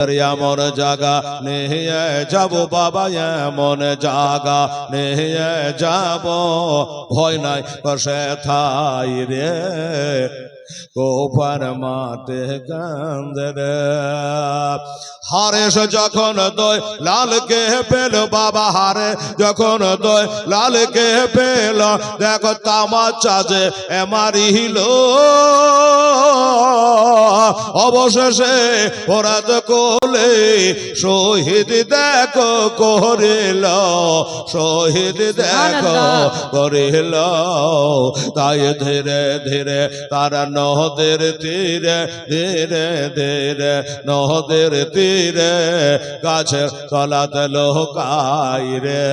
এমন জায়গা নিয়ে যাব বাবা, এমন জায়গা নিয়ে যাব, ভয় নাই কষে থাই রে কোপার মাঠে কান্দে রে। হারেস যখন দই লালকে পেল বাবা, হারে যখন দই লালকে পেল, দেখো তামাচা যে মারিল, অবশেষে ওরা তো কোলে শহীদ দেখো করিল, শহীদ দেখো করিল। তাই ধীরে ধীরে তারা নদের তীরে, ধীরে ধীরে নদের তীরে গাছের তলাতে লোকাই রে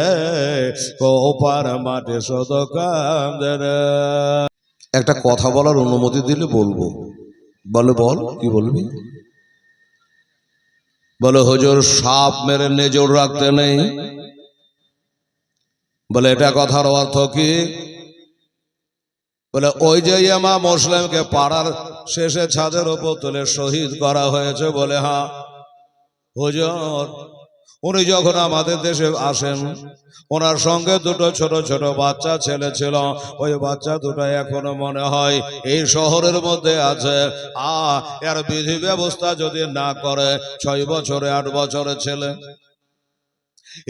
কোপার মাঠে শত কান্দে রে। একটা কথা বলার অনুমতি দিলে বলবো। বলে বল, কি বলবি? বলে হুজুর সাপ মেরে নেজর রাখতে নেই। বলে এটা কথার অর্থ কি? বলে ওই যে ইমাম মুসলিমকে পাড়ার শেষে ছাদের উপর তুলে শহীদ করা হয়েছে। বলে হ্যাঁ হুজুর, উনি যখন আমাদের দেশে আসেন ওনার সঙ্গে দুটো ছোট ছোট বাচ্চা ছেলে ছিল। ওই বাচ্চা দুটো এখনো মনে হয় এই শহরের মধ্যে আছে। এর বিধি ব্যবস্থা যদি না করে 6 বছরে 8 বছরের ছেলে,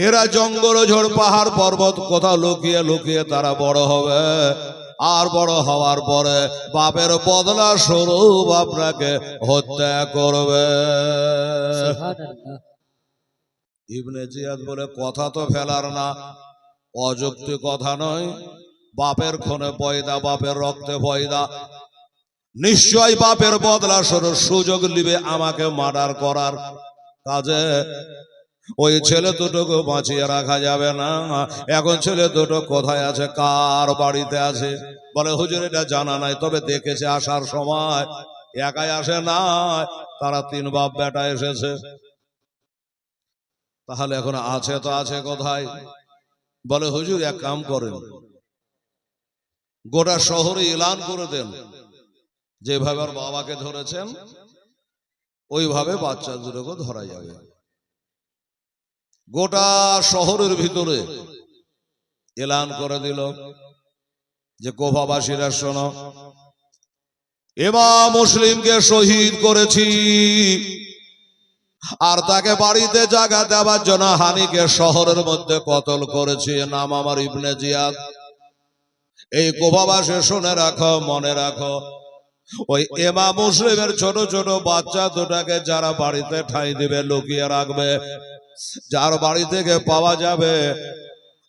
এরা জঙ্গল ঝড় পাহাড় পর্বত কোথাও লুকিয়ে লুকিয়ে তারা বড় হবে। আর বড় হওয়ার পরে বাপের বদলা স্বরূপ আপনাকে হত্যা করবে। ইবনে জিয়াদ বলে কথা তো ফেলার না, অযুক্তি কথা নয়। বাপের খুনে পয়দা, বাপের রক্তে পয়দা, নিশ্চয় বাপের বদলা স্বরূপ সুযোগ নিবে আমাকে মার্ডার করার কাজে। ওই ছেলে দুটোকে বাঁচিয়ে রাখা যাবে না। এখন ছেলে দুটো কোথায় আছে, কার বাড়িতে আছে? বলে হুজুর এটা জানা নাই, তবে দেখেছে আসার সময় একাই আসে না, তারা 3 বাপ বেটা এসেছে। তাহলে এখন আছে তো আছে কোথায়? বলে হুজুর এক কাম করেন, গোটা শহরে এলান করে দেন যেভাবে ওর বাবাকে ধরেছেন ওইভাবে বাচ্চা দুটোকে ধরা যাবে। গোটা শহরের ভিতরে এলান করে দিল যে কোফাবাসীরা শোনো, ইমাম মুসলিমকে শহীদ করেছি, আর তাকে বাড়িতে জায়গা দেওয়ার জন্য হানিকে শহরের মধ্যে কতল করেছি। নাম আমার ইবনে জিয়াদ। এই কোফাবাসী শুনে রাখো, মনে রাখো। ওই ইমাম মুসলিমের ছোট ছোট বাচ্চা দুটাকে যারা বাড়িতে ঠাঁই দিবে, লুকিয়ে রাখবে, যার বাড়ি থেকে পাওয়া যাবে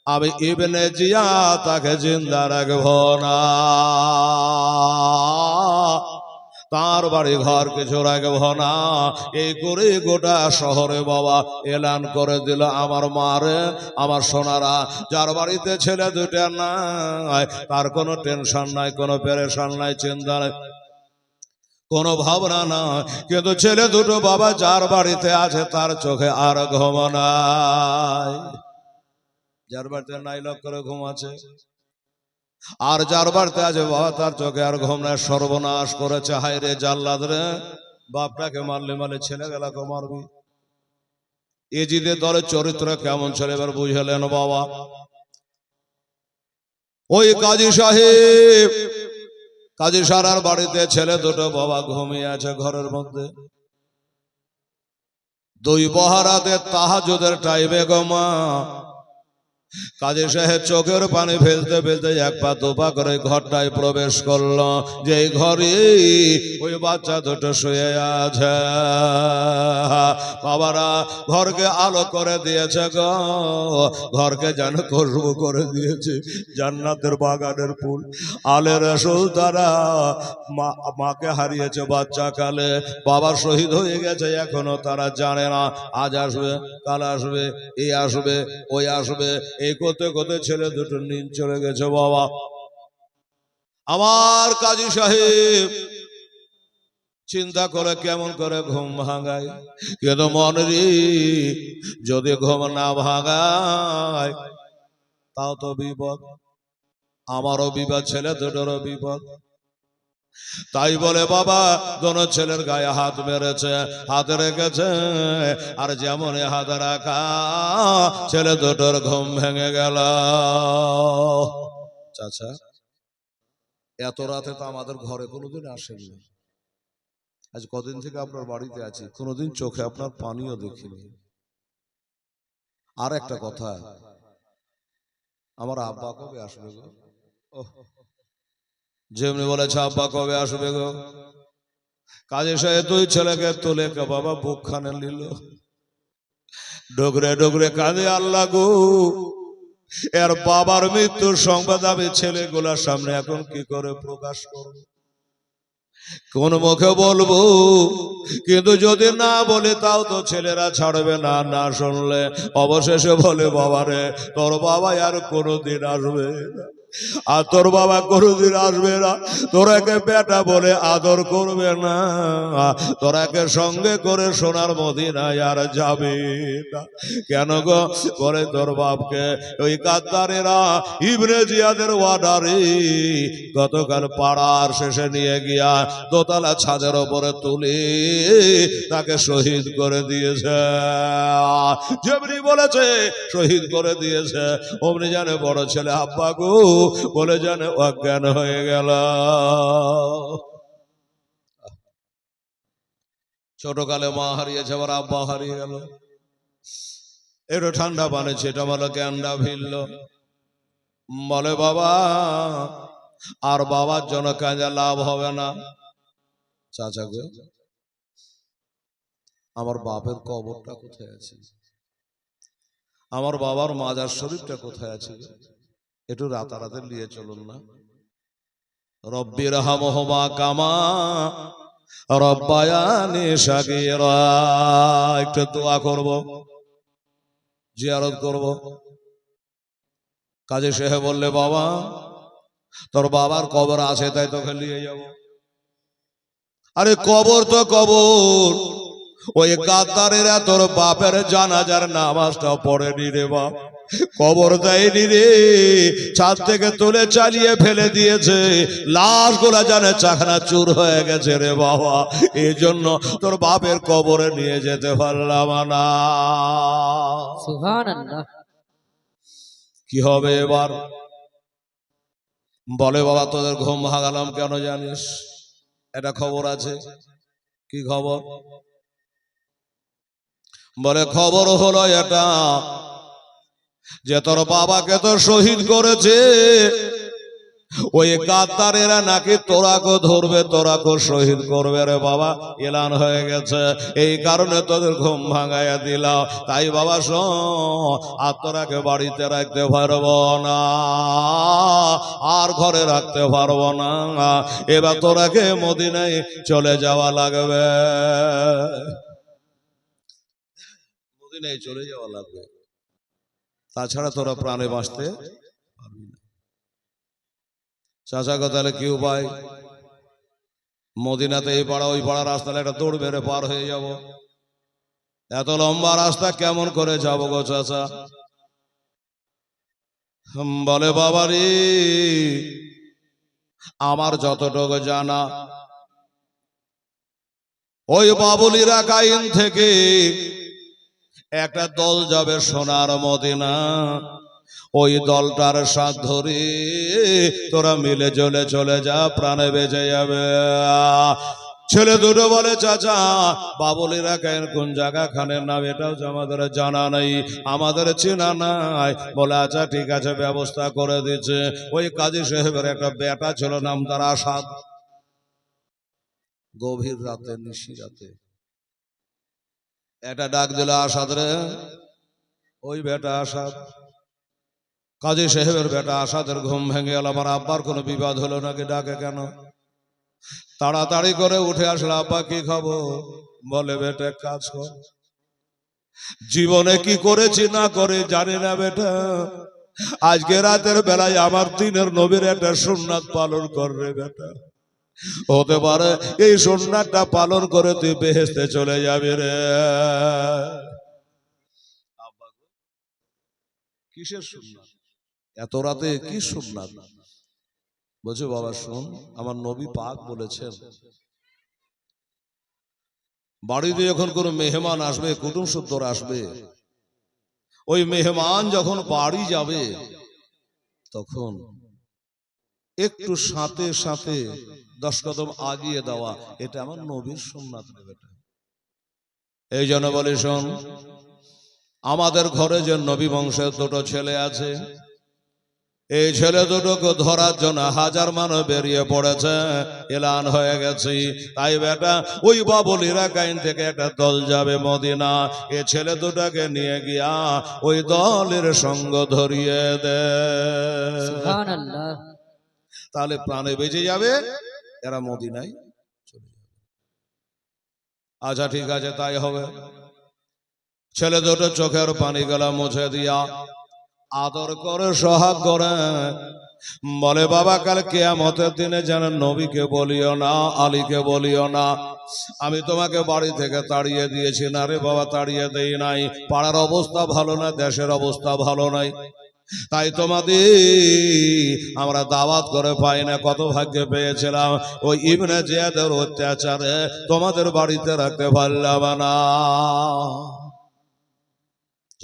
আমি ইবনে জিয়াদ তাকে জিন্দা রাখবো না, তার বাড়ি ঘর কিছু রাখবো না। এই করে গোটা শহরে বাবা এলান করে দিল আমার মারে, আমার সোনারা, যার বাড়িতে ছেলে দুটা নাই তার কোনো টেনশন নাই, কোনো পেরেশান নাই, চিন্তা নাই, কোনো ভাবনা না। কিন্তু ছেলে দুটো বাবা যার বাড়িতে আছে তার চোখে আর ঘুম নাই। যার বাড়িতে নাই লক্ষ করে ঘুম আছে, আর যার বাড়িতে আছে বাবা তার চোখে আর ঘুম নাই। সর্বনাশ করেছে, হায় রে জাল্লাদ রে, বাপটাকে মারলে মারলে ছেলে গেলাকে মারবি। এজিদের দলের চরিত্র কেমন ছিল এবার বুঝলেন বাবা। ওই কাজী সাহেব, কাজী সারার বাড়িতে ছেলে দুটো বাবা ঘুমিয়ে আছে ঘরের মধ্যে। 2 পহারাতে তাহাজ্জুদের টাইমে গো মা, কাজী সাহেব চোখের পানি ফেলতে ফেলতে 1 পা 2 পা করে ঘরটায় প্রবেশ করলো। যে ঘরে ওই বাচ্চা দুটো শুয়ে আছে। বাবারা ঘরকে আলো করে দিয়েছে গো, ঘরকে যেন খুশবু করে দিয়েছে জান্নাতের বাগানের ফুল। আলে রাসূল তারা মাকে হারিয়েছে বাচ্চা কালে, বাবা শহীদ হয়ে গেছে, এখনো তারা জানে না আজ আসবে, কাল আসবে, এই আসবে, ওই আসবে। এই করতে করতে ছেলে দুটো নিন চলে গেছে বাবা। আমার কাজী সাহেব চিন্তা করে কেমন করে ঘুম ভাঙায়, কিন্তু মনেরই যদি ঘুম না ভাঙায় তাও তো বিপদ, আমারও বিপদ, ছেলে দুটোরও বিপদ। তাই বলে বাবা দোনো ছেলের গায়ে হাত মেরেছে, হাতে রেখেছে, আর যেমন হাতে রাখা ছেলে দুটোর ঘুম ভেঙে গেল। চাচা, এত রাতে তো আমাদের ঘরে কোনোদিন আসেনি। আজ কদিন থেকে আপনার বাড়িতে আছি, কোনোদিন চোখে আপনার পানিও দেখিনি। আর একটা কথা, আমার আব্বা কবে আসবে গো? যেমনি বলেছে আব্বা কবে আসবে গো, কাজে সাহেব দুই ছেলেকে তুলে বাবা বুকখানে নিল, ডগরে ডগরে কাঁদে, আল্লাহ গো, এর বাবার মৃত্যুর সংবাদ আমি ছেলেগুলার সামনে এখন কি করে প্রকাশ করব, কোন মুখে বলবো? কিন্তু যদি না বলে তাও তো ছেলেরা ছাড়বে না, না শুনলে অবশেষে বলে, বাবারে তোর বাবা আর কোনোদিন আসবে না, আর তোর বাবা কোনোদিন আসবে না, তোরাকে বেটা বলে আদর করবে না, তোরাকে সঙ্গে করে সোনার মদিনায় আর যাবে না। কেন গো? বলে তোর বাপকে ওই গাদ্দারেরা ইবনে জিয়াদের ওয়ার্ডারে গতকাল পাড়ার শেষে নিয়ে গিয়া দোতলা ছাদের ওপরে তুলে তাকে শহীদ করে দিয়েছে। যেমনি বলেছে শহীদ করে দিয়েছে, অমনি জানে বড় ছেলে আব্বা গো বলে জানে অজ্ঞান হয়ে গেল। ছোটকালে মা হারিয়েছে, আবার আব্বা হারিয়ে গেল। একটু ঠান্ডা বানিয়েছে, এটা বলো ক্যান্ডা ভিড়ল। বলে বাবা আর বাবার জন্য কাজে লাভ হবে না। চাচা গো, আমার বাপের কবরটা কোথায় আছে? আমার বাবার মাজার শরীফটা কোথায় আছে? একটু রাতারাতে নিয়ে চলুন না। রব্বির হামহুমা কামা রব্বায়ানি সাগীরা, একটু দোয়া করব, জিয়ারত করব। কাজী সাহেব বললে, বাবা তোর বাবার কবর আছে তাই তোকে নিয়ে যাব। আরে কবর তো কবর, ওই গাদ্দারেরা তোর বাপের জানাজার নামাজটা পড়েনি রে বাপ, কবর দেয়নি রে, ছাদ থেকে তুলে চালিয়ে ফেলে দিয়েছে, লাশ গুলা জানে চাখানা চুর হয়ে গেছে রে বাবা, এই জন্য তোর বাপের কবরে নিয়ে যেতে পারলাম না। সুবহানাল্লাহ। কি হবে এবার? বলে বাবা তোদের ঘুম ভাগালাম কেন জানিস? এটা খবর আছে। কি খবর? বলে খবর হলো এটা, যে তোর বাবাকে তো শহীদ করেছে, ওই গাদ্দারেরা নাকি তোরাকে ধরবে, তোরাকে শহীদ করবে রে বাবা, এলান হয়ে গেছে। এই কারণে তোদের ঘুম ভাঙাইয়া দিলাম। তাই বাবা শোন, আর তোরাকে বাড়িতে রাখতে পারবো না, আর ঘরে রাখতে পারবো না, এবার তোরাকে মদিনায় চলে যাওয়া লাগবে, মদিনায় চলে যাওয়া লাগবে, তাছাড়া তোরা প্রাণে বাঁচতে পারবি না। চাচা গো, তাহলে কি উপায়? মদিনাতে এই পাড়া ওই পাড়া রাস্তাটা একটা দৌড় বেড়ে পার হয়ে যাব, এত লম্বা রাস্তা কেমন করে যাবো গো চাচা? বলে বাবারি, আমার যতটুকু জানা, ওই বাবুলিরা কাইন থেকে একটা দল যাবে সোনার মদিনা, ওই দলটার সাথ ধরে তোরা মিলে চলে চলে যা, প্রাণে বেঁচে যাবে। ছেলে দুটো বলে, চাচা বাবুলিরা কেন কোন জায়গা খানের নাম এটাও যে আমাদের জানা নেই, আমাদের চেনা নাই। বলে আচ্ছা ঠিক আছে, ব্যবস্থা করে দিচ্ছে। ওই কাজী সাহেবের একটা বেটা ছিল, নাম তার আসাদ। গভীর রাতে, নিশি রাতে এটা ডাক দিল, আসাদ রে। ওই বেটা আসাদ, কাজী সাহেবের বেটা আসাদের ঘুম ভেঙে গেল। আমার আব্বার কোনো বিবাদ হলো নাকি, ডাকে কেন? তাড়াতাড়ি করে উঠে আসলো, আব্বা কি খবর? বলে বেটা কাজ কর, জীবনে কি করেছি না করে জানি না বেটা, আজকে রাতের বেলায় আমার দিনের নবীর একটা সুন্নাত পালন করবে বেটা, হতে পারে এই সুন্নাতটা পালন করে তুই বেহেশতে চলে যাবি রে। কিসের সুন্নাত? এত রাতে কি সুন্নাত? বলছে বাবা শুন, আমার নবী পাক বলেছেন বাড়িতে যখন কোনো মেহমান আসবে, কুটুম সূত্র আসবে, ওই মেহমান যখন বাড়ি যাবে তখন একটু সাথে সাথে 10 কদম আগিয়ে দেওয়া, এটা আমার নবীর সুন্নাত। এই জন্য বলি শোন, আমাদের ঘরে যে নবী বংশের দুটো ছেলে আছে, এই ছেলে দুটোকে ধরার জন্য হাজার মানুষ বেরিয়ে পড়েছে, এলান হয়ে গেছে। তাই বেটা ওই বাবুলিরা গাইন থেকে একটা দল যাবে মদিনা, এই ছেলে দুটাকে নিয়ে গিয়া ওই দলের সঙ্গ ধরিয়ে দে, সুবহানাল্লাহ। তাহলে প্রাণে বেঁচে যাবে, এরা মদিনায় চলে যাবে। আচ্ছা ঠিক আছে, তাই হবে। ছেলে দুটো চোখের পানি গলা মুছে দিয়া আদর করে সোহাগ করে বলে বাবা কাল কিয়ামতের দিনে যেন নবীকে বলিও না, আলীকে বলিও না আমি তোমাকে বাড়ি থেকে তাড়িয়ে দিয়েছি। না রে বাবা, তাড়িয়ে দেই নাই, পাড়ার অবস্থা ভালো না, দেশের অবস্থা ভালো নাই, তাই তোমাদের আমরা দাওয়াত করে পাই না। কত ভাগ্যে পেয়েছিলাম ওই ইবনে জিয়াদের অত্যাচারে তোমাদের বাড়িতে রাখতে পারলাম না।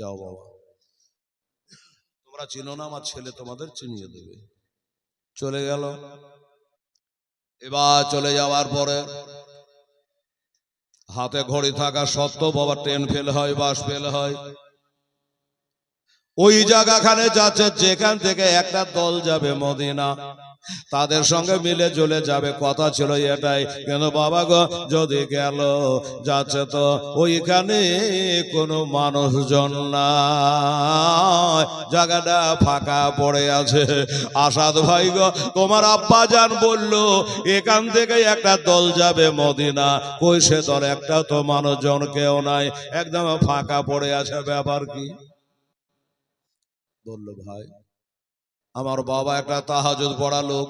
যাও বাবা, তোমরা চিনো না, আমার ছেলে তোমাদের চিনিয়ে দেবে। চলে গেল। এবার চলে যাওয়ার পরে হাতে ঘড়ি থাকা সত্ত্বেও বাবা ট্রেন ফেল হয়, বাস ফেল হয়, ওই জায়গাখানে যাচ্ছে যেখান থেকে একটা দল যাবে মদিনা, তাদের সঙ্গে মিলে চলে যাবে, কথা ছিল এটাই। কিন্তু বাবা গো যদি গেল যাচ্ছে তো ওইখানে কোনো মানুষজন না, জায়গাটা ফাঁকা পড়ে আছে। আসাদ ভাই গো তোমার আব্বা জান বললো এখান থেকে একটা দল যাবে মদিনা, কই সে দল একটা তো মানুষজন কেউ নাই, একদম ফাঁকা পড়ে আছে, ব্যাপার কি? বললো ভাই আমার বাবা একটা তাহাজ্জুদ পড়া লোক,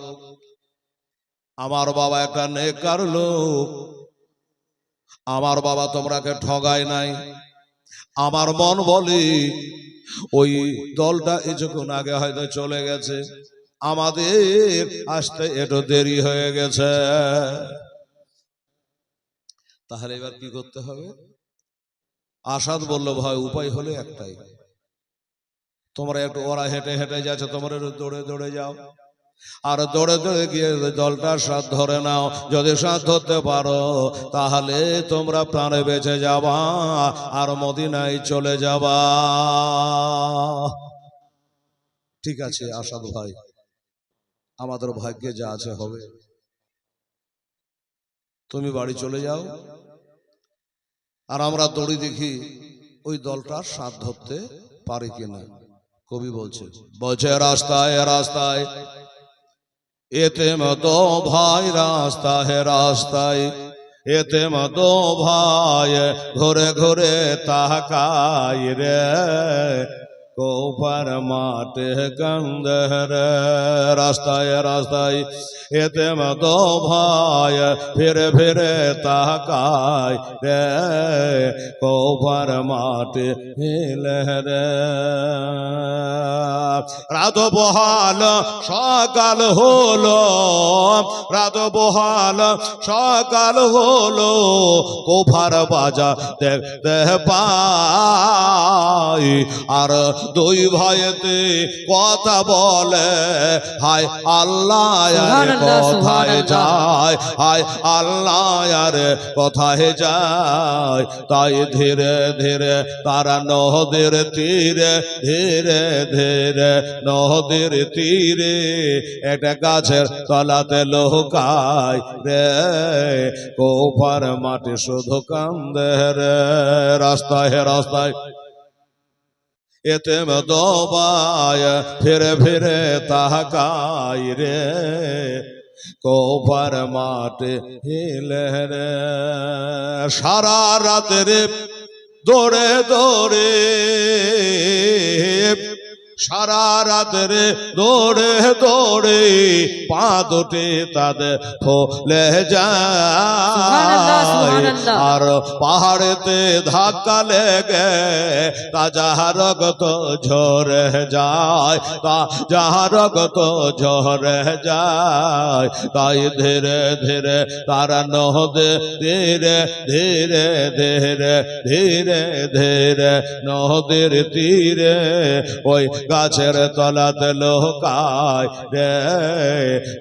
আমার বাবা একটা নেককার লোক, আমার বাবা তোমরাকে ঠগায় নাই। আমার মন বলে ওই দলটা কিছুক্ষণ আগে হয়তো চলে গেছে, আমাদের আসতে একটু দেরি হয়ে গেছে। তাহলে এবার কি করতে হবে? আসাদ বলল ভাই উপায় হলে একটাই, তোমরা একটু, ওরা হেঁটে হেঁটে যাচ্ছে, তোমরা একটু দৌড়ে দৌড়ে যাও, আর দৌড়ে দৌড়ে গিয়ে দলটার সাথ ধরে নাও। যদি সাথ ধরতে পারো তাহলে তোমরা প্রাণে বেঁচে যাবা আর মদিনায় চলে যাবা। ঠিক আছে আসাদ ভাই, আমাদের ভাগ্যে যা আছে হবে, তুমি বাড়ি চলে যাও, আর আমরা দড়ি দেখি ওই দলটার সাথ ধরতে পারে কিনা। কবি বলছে রাস্তায় রাস্তায় এতে মতো ভাই, রাস্তা হে রাস্তায় এতে মতো ভাই, ঘুরে ঘুরে তাকাই রে কোপার মাঠে গন্ধর, রাস্তায় রাস্তায় এতে মতো ভাই, ফিরে ফিরে তাকাই রে কোপার মাঠে হিলে রে। রাত বহাল সকাল হলো, রাত বহাল সকাল হলো, কোফার বাজা দেখতে পাই, আর দুই ভাইতে কথা বলে হায় আল্লাহ কোথায় যায়, হায় আল্লাহ আর কোথায় যায়। তাই ধীরে ধীরে তারা নদীর তীরে, ধীরে ধীরে নদীর তীরে একটা গাছের তলাতে লুকায় রে কোফার মাটি শুধু কান্দে রে। রাস্তায় রাস্তায় এতে দোবায় ফিরে ফিরে তাকাই রে কোফার মাঠে হিলে রে। সারা রাতে রে দৌড়ে দৌড়ে, সারা রাতের দৌড়ে দৌড়ে পা দুটি তাদের ফলে সুবহানাল্লাহ, যায় সুবহানাল্লাহ। আর পাহাড়েতে ধাক্কা লেগে তাজা রক্ত ঝরে যায়, তাজা রক্ত ঝরে যায়। তাই ধীরে ধীরে তারা নদে ধীরে ধীরে ধীরে ধীরে ধীরে নদীর তীরে ওই গাছের তলাতে লোকায় রে,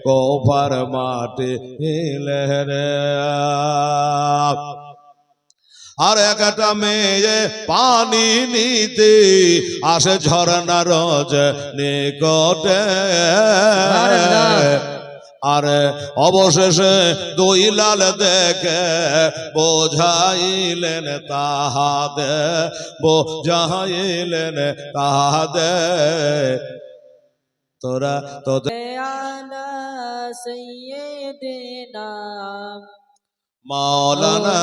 কোফার মাটি হিলে রে। আর একটা মেয়ে পানি নিতে আসে ঝরনার নিকটে, আর অবশেষে দুই লাল দেখে বোঝাইলেন তাহাদে, বোঝাইলেন তাহাদে তোরা তোদের আলা সাইয়্যিদিনা মৌলানা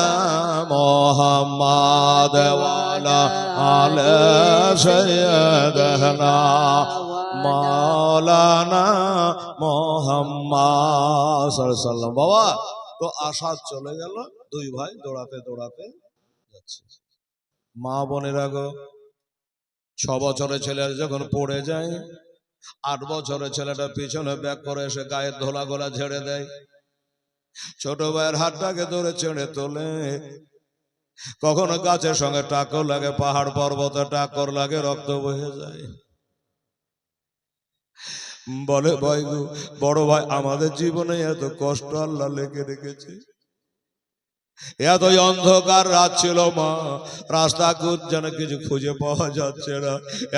মোহাম্মদ ওয়ালা আলে সৈয়দনা মৌলানা মোহাম্মদ সাল্লাল্লাহু আলাইহি ওয়াসাল্লাম। বাবা তো আশা চলে গেল, দুই ভাই দৌড়াতে দৌড়াতে যাচ্ছে। মা বোনেরা গো, 6 বছরের ছেলে যখন পড়ে যায়, 8 বছরের ছেলেটা পিছনে ব্যাক করে এসে গায়ের ধোলা গোলা ঝেড়ে দেয়, ছোট ভাইয়ের হাতটাকে ধরে ছেড়ে তোলে। কখনো গাছের সঙ্গে টাকর লাগে, পাহাড় পর্বতে টাকর লাগে, রক্ত বহে যায়। বলে ভাই গো, বড় ভাই আমাদের জীবনে এত কষ্ট আল্লাহ লেগে রেখেছে, এতই অন্ধকার রাত ছিল মা, রাস্তা যেন কিছু খুঁজে পাওয়া যাচ্ছে না,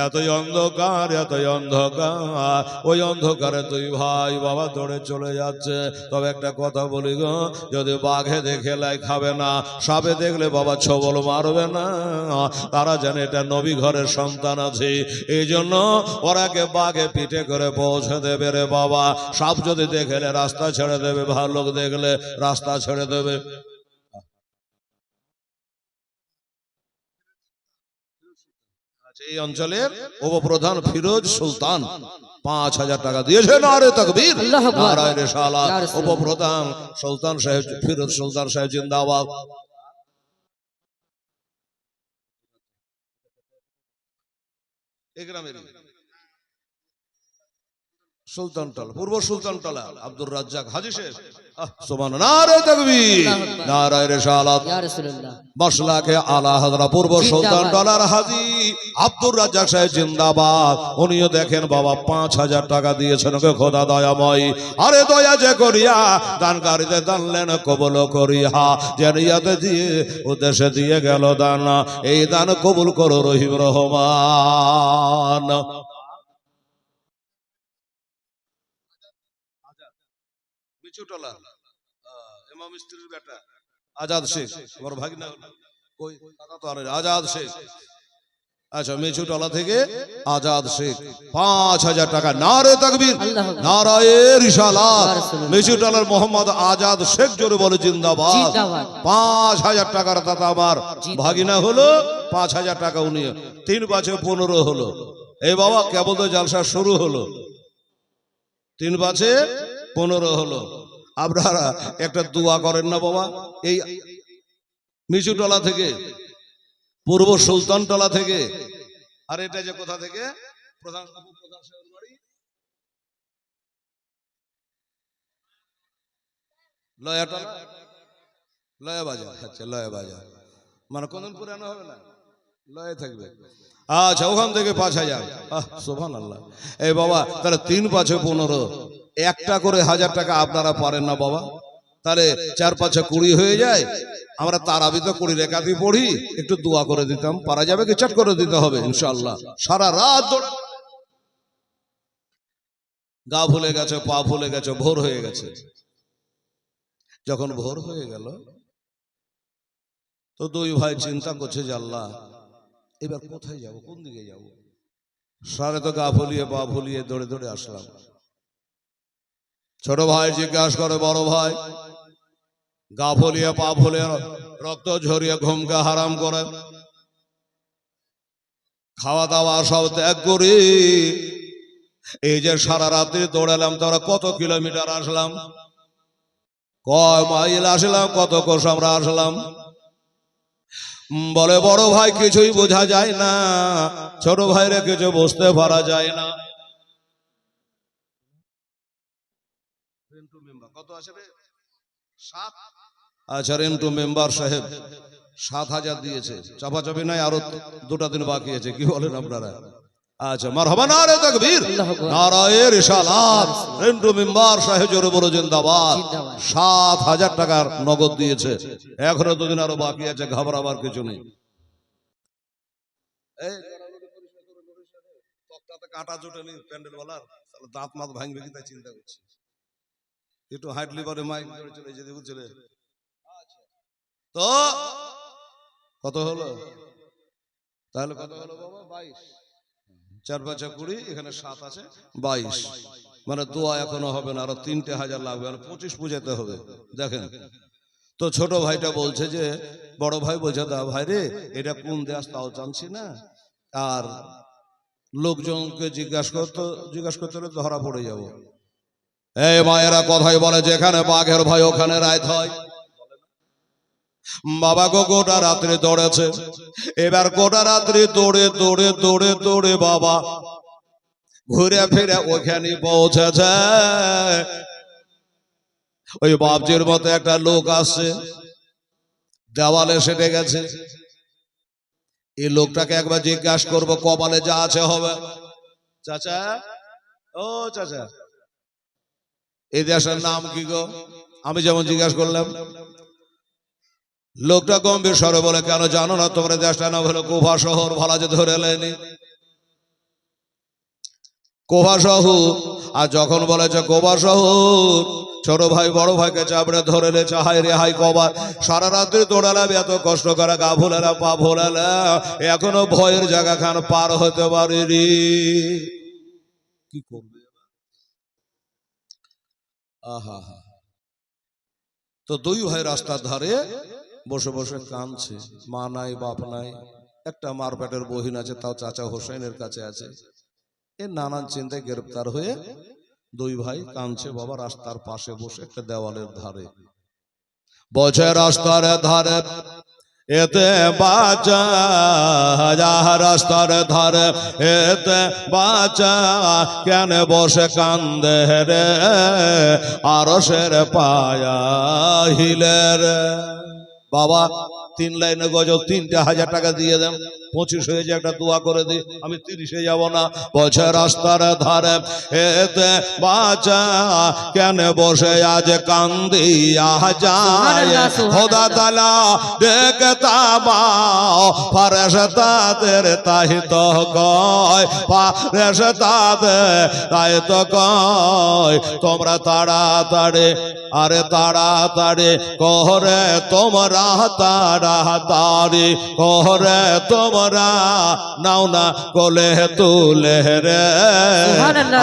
এতই অন্ধকার এতই অন্ধকার। ওই অন্ধকারে দুই ভাই বাবা দৌড়ে চলে যাচ্ছে। তবে একটা কথা বলি গো, যদি বাঘে দেখে লাই খাবে না, সাপে দেখলে বাবা ছবল মারবে না। তারা জানে এটা নবী ঘরের সন্তান আছে, এই জন্য ওরাকে বাঘে পিঠে করে পৌঁছে দেবে রে বাবা। সাপ যদি দেখলে রাস্তা ছেড়ে দেবে, ভাল্লুক দেখলে রাস্তা ছেড়ে দেবে। এই অঞ্চলের উপপ্রধান ফিরোজ সুলতান 5000 টাকা দিয়েছে। নারে তাকবীর, আল্লাহু আকবার, নারায়ে রিসালাত। ইয়া রাসূলুল্লাহ। উপপ্রধান সুলতান সাহেব, ফিরোজ সুলতান সাহেব জিন্দাবাদ। এই গ্রামের সুলতানটলা, পূর্ব সুলতানটলা, আব্দুর রাজ্জাক হাজী সাহেব। সুবহান, নারে তাকবীর, নারায়ে রিসালাত। ইয়া রাসূলুল্লাহ। মশলাকে আলা হযরত পূর্ব সুলতানটলার হাজী আব্দুর রাজ্জাক সাহেব জিন্দাবাদ। উনিও দেখেন বাবা 5000 টাকা দিয়েছেন গো খোদা দয়াময়। আরে দয়া যে করিয়া দানকারীতে দানলেন কবুল করিয়া, যে নিয়তে দিয়ে উদ্দেশ্যে দিয়ে গেল দান, এই দান কবুল করো রহিম রহমান। বিচুটলা ইমাম স্ত্রীর বেটা আজাদ শেখ, আমার ভাগনা কই দাদা তো আজাদ শেখ। আচ্ছা, মিচুটলা থেকে আজাদ শেখ 5000 টাকা। নারে তাকবীর, আল্লাহু আকবার, নারায়ে রিসালাত। ইয়া রাসূলুল্লাহ। মিচুটলার মোহাম্মদ আজাদ শেখ জোরে বলে জিন্দাবাদ। জিন্দাবাদ। 5000 টাকার দাতা আমার জিন্দাবাদ। ভাগিনা হলো, 5000 টাকা উনি 3 পাঁচে 15 হলো। এই বাবা কেবল তো জালসা শুরু হলো, 3 পাঁচে 15 হলো। আপনারা একটা দোয়া করেন না বাবা, এই মিচুটলা থেকে, পূর্ব সুলতানটলা থেকে, আর এটা যে কোথা থেকে, প্রধান উপপ্রধান সাহেবের বাড়ি লয়াটলা, লয়া বাজার। আচ্ছা, লয়া বাজার মানে কোনদিন পুরানো হবে না, লয়ে থাকবে। আচ্ছা, ওখান থেকে 5000। সুবহানাল্লাহ। এই বাবা তাহলে 3 পাঁচে 15, একটা করে 1000 টাকা আপনারা পারেন না বাবা, তাহলে 4 পাঁচে 20 হয়ে যায়। আমরা তারাবি তো 20 রেখাতেই পড়ি, একটু দোয়া করে দিতাম, পারা যাবে কি? চট করে দিতে হবে ইনশাআল্লাহ। সারা রাত গা ফুলে গেছে, পা ফুলে গেছে, ভোর হয়ে গেছে। যখন ভোর হয়ে গেল তো দুই ভাই চিন্তা করছে যে আল্লাহ এবার কোথায় যাব, কোন দিকে যাব। সারে তো গা ফুলিয়ে পা ফুলিয়ে দৌড়ে দৌড়ে আসলাম। ছোট ভাই জিজ্ঞাসা করে বড় ভাই, গা ফুলিয়ে পা ফুলিয়ে রক্ত ঝরিয়ে ঘুমকে হারাম করে খাওয়া দাওয়া সব ত্যাগ করি এই যে সারা রাত্রি দৌড়ালাম, তোরা কত কিলোমিটার আসলাম, কয় মাইল আসলাম, কত কোষ আমরা আসলাম। বলে বড় ভাই কিছুই বোঝা যায় না, ছোট ভাইরে কিছু বুঝতে পারা যায় না। কত আছে রে? 7। আচ্ছা, রেন্টু মেম্বার সাহেব 7,000 দিয়েছে, চাপাচাপি নাই, আরো 2টা দিন বাকি আছে, কি বলেন আপনারা? আচ্ছা, মারহাবা, নারে তাকবীর, নারায়ে রিসালাত। রেন্টু মেম্বার সাহেব জোরে বলো জিন্দাবাদ। 7,000 টাকার নগদ দিয়েছে, এখনো 2 দিন আরো বাকি আছে, ঘাবড়াবার কিছু নেই। এই তক্তাতে কাটা জোটেনি প্যান্ডেল ওয়ালার, দাঁত মাত ভাঙবে কি তাই চিন্তা করছি। একটু হাইটলি পরে মাইক চলে যেতে বুঝলে। তো কত হলো তাহলে? কত হলো বাবা? 22। 4 5 20, এখানে 7 আছে, 22। মানে দোয়া এখনো হবে না, আরো 3,000 লাগবে, আর 25 পূজাতে হবে। দেখেন তো, ছোট ভাইটা বলছে যে, বড় ভাই বলছে, দা ভাই রে এটা কোন দেশ তাও জানছি না, আর লোকজনকে জিজ্ঞাসা করতে হলে ধরা পড়ে যাব। এই মায়েরা কথাই বলে, যেখানে বাঘের ভয় ওখানে রাত হয়। বাবা গো গোটা রাত্রি দৌড়েছে, এবার গোটা রাত্রি দৌড়ে দৌড়ে দৌড়ে দৌড়ে বাবা ঘুরে ফিরে ওখানে পৌঁছেছে। ওই বাপজির মতো একটা লোক আসছে, দেওয়ালে সেটে গেছে। এই লোকটাকে একবার জিজ্ঞাসা করবো, কপালে যা আছে হবে। চাচা, ও চাচা, এই দেশের নাম কি গো? আমি যেমন জিজ্ঞাসা করলাম, লোকটা গম্ভীর স্বরে বলে, কেন জানো না তোমরা দেশটা নাম হলো কুফা শহর। ভালো যে ধরে এলেনি কুফা শহর। আর যখন বলেছে কুফা শহর, ছোট ভাই বড় ভাইকে চাপড়ে ধরে লেছে, হাই রে হাই কবার সারা রাত্রি দৌড়ালাম, এত কষ্ট করে গা ভুলালাম, পা ভুলালাম, এখনো ভয়ের জায়গা খান পার হতে পারিনি। কি করবে? আহা, তো 2 ভাই রাস্তার ধারে বসে বসে কাঁদছে। মা নাই, বাপ নাই, একটা মারপেটের বহিন আছে, তাও চাচা হোসেনের কাছে আছে। এ নানান চিন্তায় গ্রেপ্তার হয়ে 2 ভাই কাঁদছে বাবা রাস্তার পাশে বসে একটা দেওয়ালের ধারে। বসে রাস্তার ধারে এতে বাঁচা, রাস্তার ধারে এতে বাঁচা, কেন বসে কান্দে রে আরশের পায়া হিলে রে। বাবা 3 লাইনে গজল, 3,000 টাকা দিয়ে দেন, 25 হয়ে যায়, একটা দোয়া করে দিই, আমি 30-এ যাব না। বসে রাস্তার ধারে এতে বাঁচা, কেন বসে আজ কান্দিয়া যায়, খোদা তাআলা দেখতা বাও ফারেশতাদের তাই তো কয়, ফারেশতাদের তাই তো কয়, তোমরা তাড়াতাড়ি, আরে তাড়াতাড়ি করে তোমরা, তাড়াতাড়ি করে তোমরা নাও না কোলে তুলে রে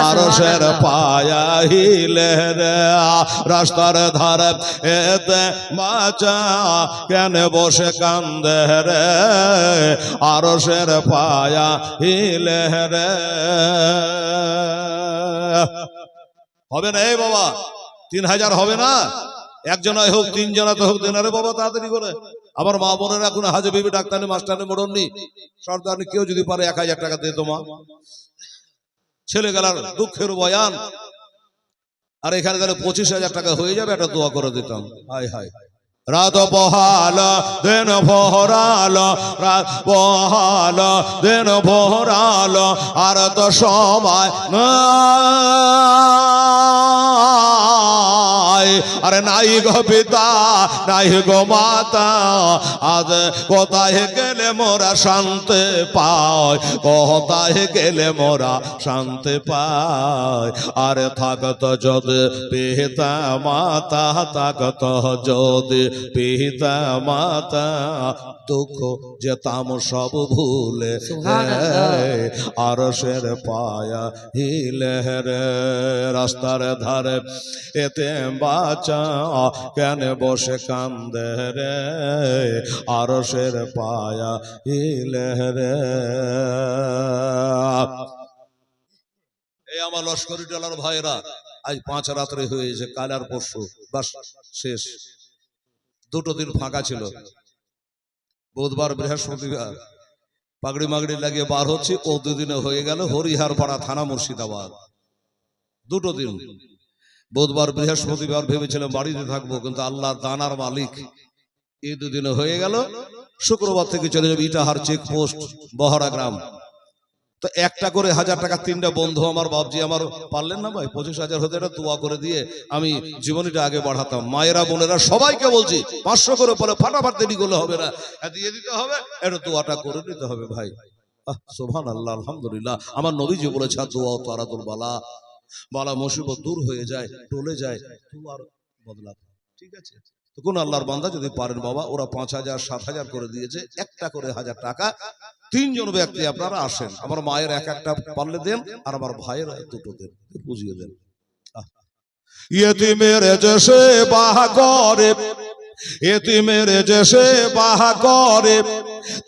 আরশের পায়া হিলে রে। রাস্তার ধারে এতে বাঁচা, কেন বসে কান্দে রে আরশের পায়া হিলে রে। হবে না এই বাবা, 3,000 হবে না? একজনাই হোক, 3 জনাতে হোক, দেন। আরে বাবা তাড়াতাড়ি করে। আমার মা বোনেরা কোনো হাজে বিবি, ডাক্তারি, মাস্টারি, মোড়ননি, সর্দারনি, কেউ যদি পারে 1,000 টাকা দিয়ে তোমা ছেলে গেলার দুঃখের বয়ান। আর এখানে তাহলে 25,000 টাকা হয়ে যাবে, একটা দোয়া করে দিতাম। হাই হাই, রাত বহাল দিন ভরাল, রাত বহাল দিন ভরাল, আর তো সময় আরে নাই গো পিতা, নাই গো মাতা, আজ কোথায় গেলে মোরা শান্তি পাই, কোথায় গেলে মোরা শান্তি পাই। আরে থাকত যদি পিতা মাতা, থাকত যদি পিতা মাতা দুঃখ যেতাম সব ভুলে আরশের পায়া হিলে রে রাস্তার ধারে এতে বাঁচা কেন বসে কান্দে রে আরশের পায়া হিলে রে। এই আমার লস্করি টলার ভাইরা আজ 5 রাত্রে হয়েছে, কাল আর পরশু বাস শেষ। 2 দিন ফাঁকা ছিল, বুধবার বৃহস্পতিবার পাগড়ি মাগড়ি লাগিয়ে বার হচ্ছে। ও 2 দিনে হয়ে গেল হরিহার পাড়া থানা মুর্শিদাবাদ। 2 দিন, বুধবার বৃহস্পতিবার ভেবেছিলাম বাড়িতে থাকবো, কিন্তু আল্লাহ দানার মালিক এই 2 দিনে হয়ে গেল। শুক্রবার থেকে চলে যাবে ইটাহার চেকপোস্ট বহরা গ্রাম। তো একটা করে 1000 টাকা 3টা বন্ধু আমার বাপজি আমার পারলেন না ভাই, 25,000 হতে এটা দোয়া করে দিয়ে আমি জীবনীটা আগে বাড়াতাম। মায়েরা বোনেরা সবাইকে বলছি 500 করে পরে ফাটাফাট দেরি করলে হবে না, দিয়ে দিতে হবে, এটা দোয়াটা করে দিতে হবে ভাই। সুবহানাল্লাহ, আলহামদুলিল্লাহ। আমার নবীজি বলেছেন দোয়া তারাতুল বালা, বালা মুসিবত দূর হয়ে যায়, টলে যায়, দোয়ার বদলাতে। ঠিক আছে, তো কোন আল্লাহর বান্দা যদি পারেন বাবা, ওরা 5,000 7,000 করে দিয়েছে, একটা করে 1000 টাকা। 3 জন ব্যক্তি আপনারা আসেন, আমার মায়ের একটা পারলে দেন, আর আমার ভাইয়ের 2টো দেন, বুঝিয়ে দেন। ইয়েতিমের যে সেবা করে, ইয়েতিমের যে সেবা করে,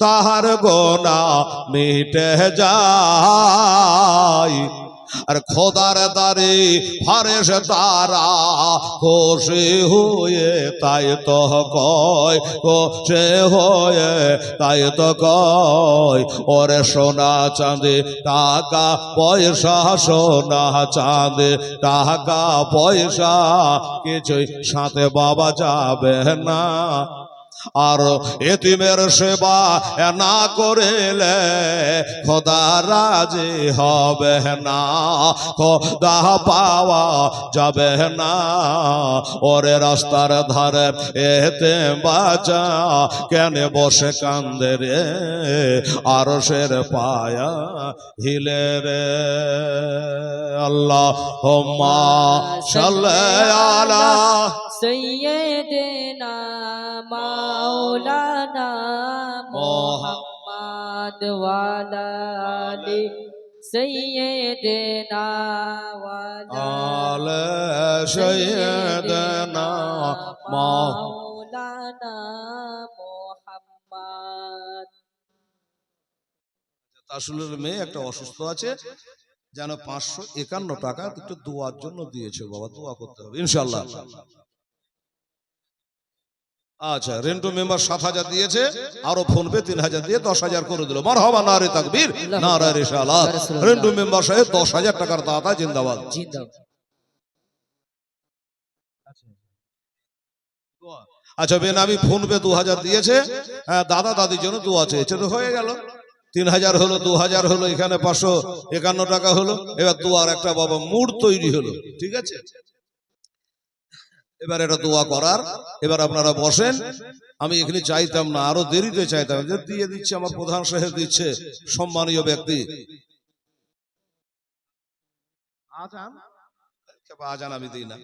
তাহার গোনাহ মিটে যায়। আর খোদার দারে ফারেশ তারা খুশি হয়ে তাই তো কয়, খুশি হয়ে তাই তো কয়, ওরে সোনা চাঁদে টাকা পয়সা, সোনা চাঁদে টাকা পয়সা কিছুই সাথে বাবা যাবে না। আর এতিমের সেবা না করিলে খোদা রাজি হবে না, খোদা পাওয়া যাবে না। ওরে রাস্তার ধারে এতে বাঁচা কেন বসে কান্দে রে আরশের পায়া হিলে রে। আল্লাহুম্মা সাল্লি আলা সৈয়দনা মাওলানা মুহাম্মদ ওয়ালা আলি সৈয়দনা ওয়ালা আলে সৈয়দনা মাওলানা মুহাম্মদ। আসলের মেয়ে একটা অসুস্থ আছে, যেন 551 টাকা একটু দোয়ার জন্য দিয়েছে বাবা, দোয়া করতে হবে ইনশাআল্লাহ। আচ্ছা, রেন্টু মেম্বার 7,000 দিয়েছে, আরো ফোন পে 3,000 দিয়ে 10,000 করে দিল। মারহাবা, নারে তাকবীর, নারে রিসালাত। রেন্টু মেম্বার সাহেব 10,000 টাকার দাতা, জিন্দাবাদ জিন্দাবাদ। আচ্ছা, বেনামি ফোন পে 2,000 দিয়েছে, দাদা দাদির জন্য দোয়া চেয়েছে, তো হয়ে গেল। 3,000 হলো, 2,000 হলো, এখানে 551 টাকা হলো। এবার দোয়ার একটা বাবা মুড তৈরি হলো। ঠিক আছে, এবার এটা দোয়া করার। এবার আপনারা বসেন, আমি এখানে চাইতাম না, আরো দেরিতে চাইতাম, যে দিয়ে দিচ্ছে আমার প্রধান সাহেব দিচ্ছে, সম্মানীয় ব্যক্তি। আজান আমি দিই না।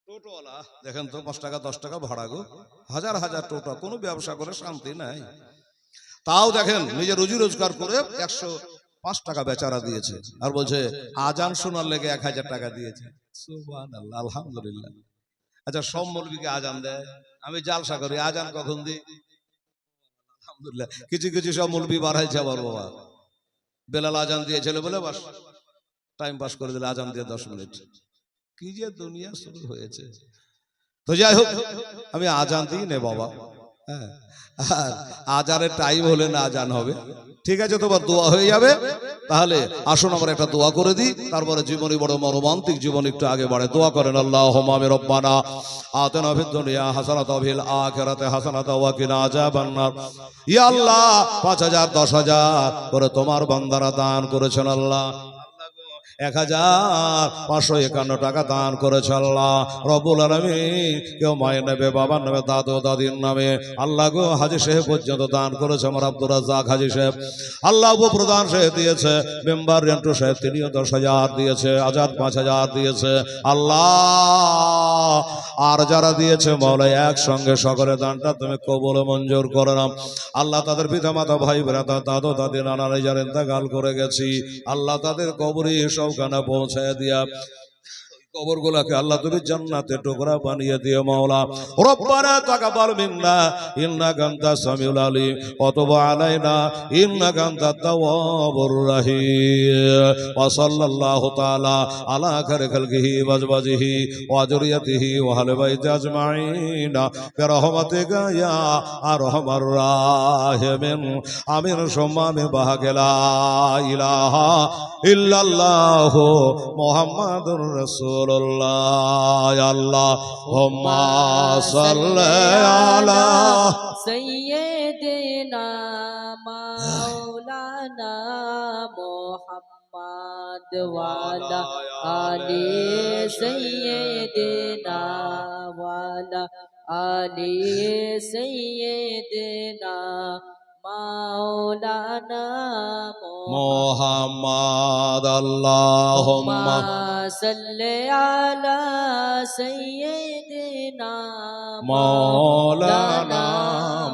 টোটোওয়ালা দেখেন তো, 5 টাকা 10 টাকা ভাড়া গো, হাজার হাজার টোটো, কোনো ব্যবসা করে শান্তি নাই। তাও দেখেন নিজে রুজি রোজগার করে 105 টাকা বেচারা দিয়েছে, আর বলছে আজান শোনার লেগে 1,000 টাকা দিয়েছে। সুবহানাল্লাহ, আলহামদুলিল্লাহ। আচ্ছা, সব মৌলবীকে আজান দেয়, আমি জালসা করি, আজান কখন দিই? আলহামদুলিল্লাহ। কিছু কিছু সব মৌলবী বাড়াইছে আবার বাবা, বেলাল আজান দিয়েছিল বলে বাস টাইম পাস করে দিলে, আজান দিয়ে 10 মিনিট। কি যে দুনিয়া শুরু হয়েছে। তো যাই হোক, আমি আজান দিই নে বাবা, হ্যাঁ, আর আজানের টাইম হলে না আজান হবে। ঠিক আছে, তোমার দোয়া হয়ে যাবে। তাহলে আসুন আমরা একটা দোয়া করে দিই, তারপরে জীবনী বড় মর্মান্তিক জীবন একটু আগে বাড়ে। দোয়া করেন, আল্লাহুম্মা রব্বানা আতিনা ফিদ দুনিয়া হাসানাতাও ওয়া ফিল আখিরাতি হাসানাতাও ওয়া কিনা আযাবান নার। ইয়া আল্লাহ, 5,000 10,000 করে তোমার বান্দারা দান করেছেন আল্লাহ। 1551 টাকা দান করেছে আল্লাহ রব্বুল আলামিন। কেউ মায়ের নেবে, বাবার নেবে, দাদু দাদির নামে আল্লাহ গো হাজী সাহেব পর্যন্ত দান করেছে। আমার আব্দুর রাজ্জাক হাজী সাহেব আল্লাহ উপপ্রধান সাহেব দিয়েছে, মেম্বার রেন্টু সাহেব তিনিও 10,000 দিয়েছে, আজাদ 5,000 দিয়েছে আল্লাহ। আর যারা দিয়েছে মৌলা একসঙ্গে সকলে দানটা তুমি কবুল মঞ্জুর করে নাও আল্লাহ। তাদের পিতা মাতা ভাই বোনেরা দাদু দাদি নানারা যারা ইন্তেকাল করে গেছি আল্লাহ তাদের কবরে সবখানে পৌঁছায় দিয়া কবর গুলাকে আল্লাহ তুমি জান্নাতে টুকরা বানিয়ে দিও মাওলা। রব্বানা তাকাব্বাল মিন্না ইন্নাকা আনতাস সামিউল আলিম ওয়া তুব আলাইনা ইন্নাকা আনতাত তাওয়াবুর রহিম। ওয়া সাল্লাল্লাহু তাআলা আলা খায়রি খালকিহি ওয়া আজওয়াজিহি ওয়া যুররিয়াতিহি ওয়া আহলি বাইতি আজমাইন বিরহমাতিকা ইয়া আরহামার রাহিমিন। আমিন সুম্মা আমিন। বাহাগেলা ইলাহা ইল্লাল্লাহু মুহাম্মাদুর রাসূলুল্লাহ। আল্লাহুম্মা সাল্লি আলা সাইয়্যিদিনা মাওলানা মুহাম্মদ ওয়া আলা আলি সাইয়্যিদিনা ওয়া আলা আলি সাইয়্যিদিনা মাওলানা মুহাম্মদ। আল্লাহুম্মা সাল্লি আলা সাইয়্যিদিনা মাওলানা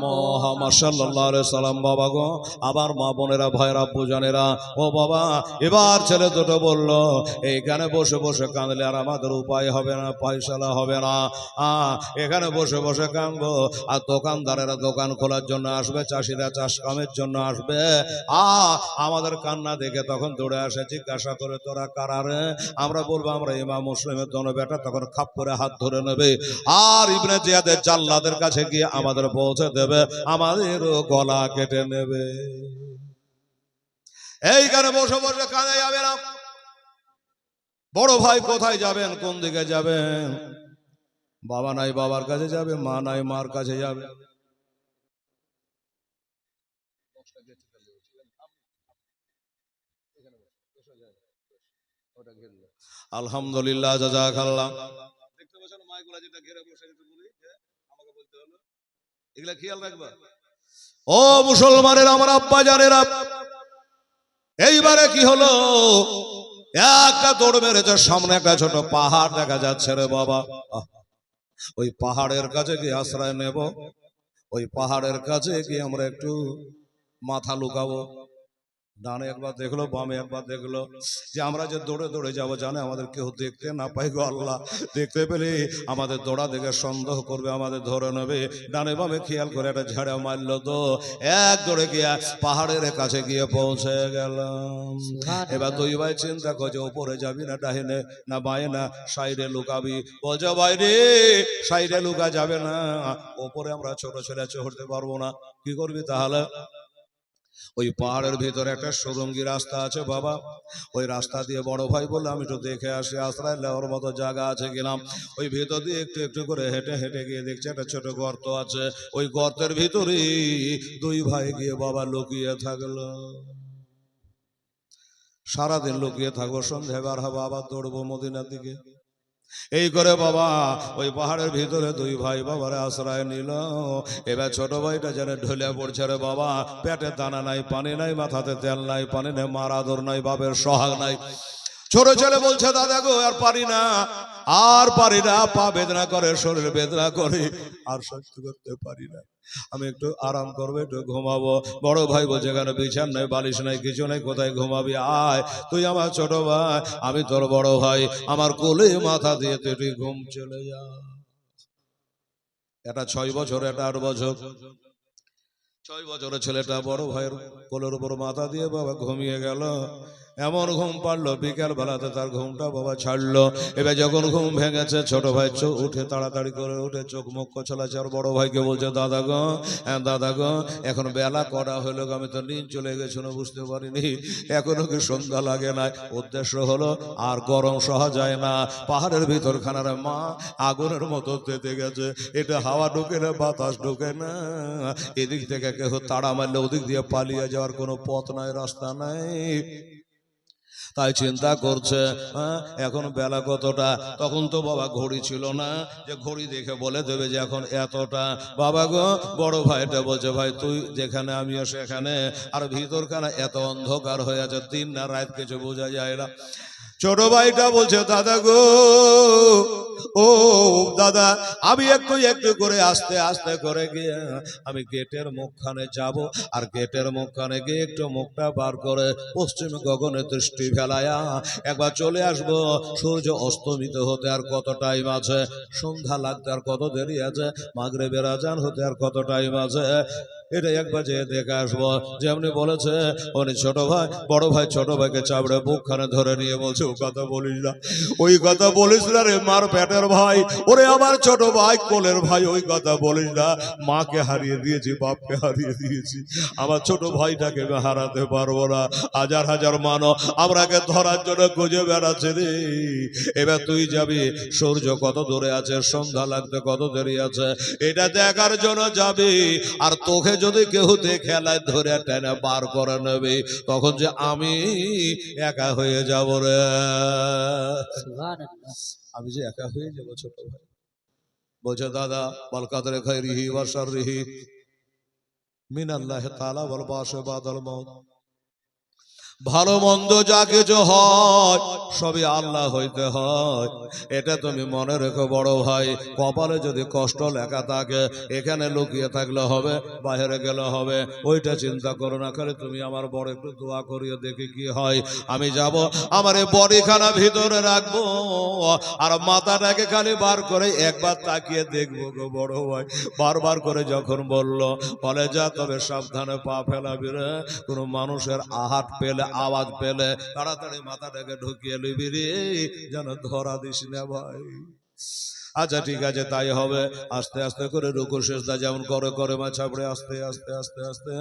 মুহাম্মদ সাল্লাল্লাহু আলাইহি সাল্লাম। বাবা গো আবার মা বোনেরা ভাইরা পূজনেরা ও বাবা এবার ছেলে দুটো বলল এইখানে বসে বসে কাঁদলে আর আমাদের উপায় হবে না, পয়সালা হবে না। এখানে বসে বসে কাঁদবো আর দোকানদারেরা দোকান খোলার জন্য আসবে, চাষিরা চাষ কামের জন্য আসবে। আমাদের কান্না দেখে তখন দৌড়ে আসে, জিজ্ঞাসা করে তোরা কারা রে? আমরা বলবো আমরা ইমাম মুসলিমের দোনো বেটা। তখন খাপ করে হাত ধরে নেবে আর ইবনে জিয়াদের জাল্লাদের কাছে গিয়ে আমাদের পৌঁছে দেবে, আমাদেরও গলা কেটে নেবে। এইখানে বসে বসে কাঁদে যাবে না। বড় ভাই কোথায় যাবেন, কোন দিকে যাবেন? বাবা নাই বাবার কাছে যাবে, মা নাই মার কাছে যাবে। আলহামদুলিল্লাহ জাযাকাল্লাহ। দেখতে পাচ্ছেন মাইগুলা যেটা ঘিরে বসে যেতে বলি আমাকে বলতে হলো এগুলা খেয়াল রাখবা। ও মুসলমানের আমার আব্বা জানেরা, এইবারে কি হলো? একটা দৌড় মেরেছে, সামনে একটা ছোট পাহাড় দেখা যাচ্ছে রে বাবা। ওই পাহাড়ের কাছে গিয়ে আশ্রয় নেব, ওই পাহাড়ের কাছে গিয়ে আমরা একটু মাথা লুকাবো। ডানে একবার দেখলো, বামে একবার দেখলো, যে আমরা যে দৌড়ে দৌড়ে যাবো জানে আমাদের কেউ দেখতে না পাই গো আল্লাহ। দেখতে পেলে আমাদের দৌড়া দেখে সন্দেহ করবে, আমাদের ধরে নেবে। ডানে বামে খেয়াল করে একটা ঝাড়া মারলো তো এক দৌড়ে গিয়া পাহাড়ের কাছে গিয়ে পৌঁছে গেলাম। এবার দুই ভাই চিন্তা করছে ওপরে যাবি না ডাহিনে না বায়ে না সাইডে লুকাবি। বলছে বাইরে সাইডে লুকা যাবে না, ওপরে আমরা ছোট ছেলে চড়তে পারবো না। কি করবি তাহলে? ওই পাহাড়ের ভিতরে একটা সুরঙ্গি রাস্তা আছে বাবা, ওই রাস্তা দিয়ে বড় ভাই বললে আমি একটু দেখে আসি আশ্রয় নেওয়ার মতো জায়গা আছে কিনা। ওই ভিতর দিয়ে একটু একটু করে হেঁটে হেঁটে গিয়ে দেখছে একটা ছোট গর্ত আছে, ওই গর্তের ভিতরে দুই ভাই গিয়ে বাবা লুকিয়ে থাকলো। সারাদিন লুকিয়ে থাকবো, সন্ধ্যে বার হবো, আবার দৌড়বো মদিনার দিকে। এই করে বাবা ওই পাহাড়ের ভিতরে দুই ভাই বাবারে আশ্রয় নিল। এবার ছোট ভাইটা যেন ঢলে পড়ছে রে বাবা, পেটে দানা নাই, পানি নাই, মাথাতে তেল নাই, পানি নেই, মার আদর নাই, বাপের সোহাগ নাই। ছোট ছেলে বলছে দাদা গো আর পারি না, আর পারি না, পা বেদনা করে, শরীর বেদনা করে, আর সহ্য করতে পারি না, আমি একটু আরাম করবো, একটু ঘুমাবো। বড় ভাই বলছে কেন বিছান নাই, বালিশ নাই, কিছু নাই, কোথায় ঘুমাবি? আয় তুই আমার ছোট ভাই, আমি তোর বড় ভাই, আমার কোলে মাথা দিয়ে তুই ঘুম চলে যা। এটা 6 বছর, এটা 8 বছর। 6 বছরের ছেলেটা বড় ভাইয়ের কোলের উপর মাথা দিয়ে বাবা ঘুমিয়ে গেল। এমন ঘুম পারলো বিকেল বেলাতে তার ঘুমটা বাবা ছাড়লো। এবার যখন ঘুম ভেঙেছে ছোট ভাই উঠে তাড়াতাড়ি করে উঠে চোখ মুখ কচলাছে আর বড় ভাইকে বলছে দাদা গো, হ্যাঁ দাদা গো, এখন বেলা করা হলো, আমি তো নিন চলে গেছিল বুঝতে পারিনি, এখনো কি সন্ধ্যা লাগে না? উদ্দেশ্য হলো আর গরম সহা যায় না, পাহাড়ের ভিতর খানার মা আগুনের মতো তেতে গেছে, এটা হাওয়া ঢুকে না, বাতাস ঢুকে না, এদিক থেকে কেউ তাড়া মারলে ওদিক দিয়ে পালিয়ে যাওয়ার কোনো পথ নাই, রাস্তা নাই। তাই চিন্তা করছে, হ্যাঁ এখন বেলা কতটা। তখন তো বাবা ঘড়ি ছিল না যে ঘড়ি দেখে বলে দেবে যে এখন এতটা। বাবা গো, বড় ভাইটা বলছে, ভাই তুই যেখানে আমিও সেখানে, আর ভিতরখানা এত অন্ধকার হয়ে আছে, দিন না রাত কিছু বোঝা যায় না। ছোট ভাইটা বলছে, দাদা গো, ও দাদা, আমি একটু একটু করে আস্তে আস্তে করে গিয়ে আমি গেটের মুখখানে যাব, আর গেটের মুখখানে গিয়ে একটু মুখটা বার করে পশ্চিম গগনে দৃষ্টি ফেলায়া একবার চলে আসব। সূর্য অস্তমিত হতে আর কত টাইম আছে, সন্ধ্যা লাগতে আর কত দেরি আছে, মাগরিবের আজান হতে আর কত টাইম আছে, এটা একবার যে দেখে আসবো। যেমনি বলেছে উনি ছোট ভাই, বড় ভাই ছোট ভাইকে চাপড়ে বুকখানে ধরে নিয়ে বলছে, ও কথা বলিস না, ওই কথা বলিস না রে, মার পেটের ভাই, ওরে আমার ছোট ভাই, কোলের ভাই, ওই কথা বলিস না। মাকে হারিয়ে দিয়েছি, বাপকে হারিয়ে দিয়েছি, আমার ছোট ভাইটাকে আমি হারাতে পারবো না। হাজার হাজার মানো আমরাকে ধরার জন্য খুঁজে বেড়াচ্ছে রে। এবার তুই যাবি, সূর্য কত দূরে আছে, সন্ধ্যা লাগতে কত দেরি আছে, এটা দেখার জন্য যাবি। আর তোকে যদি কেউ খেলায় ধরে টেনে বার করে নেবে, তখন যে আমি একা হয়ে যাব রে, সুবহানাল্লাহ। আমি যে একা হয়ে যাব। ছোট ভাই বলছে, দাদা বল কাদরে খাইরিহি ওয়া শাররিহি মিনাল্লাহি তাআলা ওয়াল বাসু বাদাল মাউত। ভালো মন্দ যা কিছু হয় সবই আল্লাহ হইতে হয়, এটা তুমি মনে রেখো বড় ভাই। কপালে যদি কষ্ট লেখা থাকে, এখানে লুকিয়ে থাকলে হবে, বাইরে গেলে হবে, ওইটা চিন্তা করো না। খালি তুমি আমার বড় একটু দোয়া করিয়ে দেখি কি হয়। আমি যাব, আমার এই বডিখানা ভিতরে রাখবো, আর মাথাটাকে খালি বার করে একবার তাকিয়ে দেখবো গো বড় ভাই। বারবার করে যখন বললো, বলে যা তবে সাবধানে পা ফেলাবি রে, কোনো মানুষের আহাত পেলে, আওয়াজ পেলে তাড়াতাড়ি মাথাটাকে ঢুকিয়ে নিবি রে, যেন ধরা দিস না ভাই। আচ্ছা ঠিক আছে, তাই হবে। আস্তে আস্তে করে রুকু সেজদা যেমন করে করে মা ছাপড়ে আস্তে আস্তে আস্তে আস্তে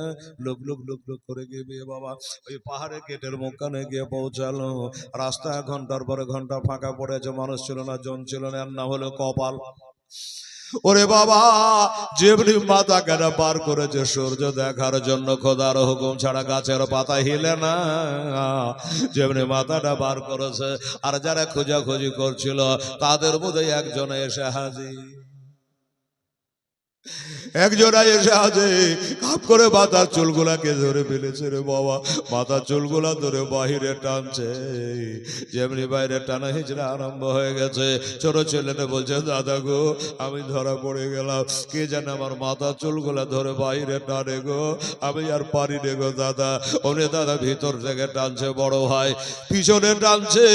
লুক লুক লুক লুক করে গিয়ে বিয়ে বাবা ওই পাহাড়ে গেটের মুখখানে গিয়ে পৌঁছালো। রাস্তা ঘন্টার পরে ঘন্টা ফাঁকা পড়েছে, মানুষ ছিল না, জন ছিল না, আর না হলে কপাল। ওরে বাবা, যেমনি মাথা কেনা পার করেছে সূর্য দেখার জন্য, খোদার হুকুম ছাড়া গাছের পাতা হিলে না, যেমনি মাথাটা বার করেছে, আর যারা খোঁজাখুঁজি করছিল তাদের মধ্যে একজন এসে হাজির। একজনা এসে আছে, কাপ করে মাথার চুলগুলাকে ধরে ফেলেছে রে বাবা, মাথার চুলগুলা ধরে বাহিরে টানছে। যেমনি বাইরে টানা হিজড়া আরম্ভ হয়ে গেছে, ছোট ছেলেটা বলছে, দাদা গো আমি ধরা পড়ে গেলাম, কে জানে আমার মাথার চুলগুলা ধরে বাইরে টানে গো, আমি আর পারি নে গো দাদা। ওনে দাদা ভিতর থেকে টানছে, বড় ভাই পিছনে টানছে,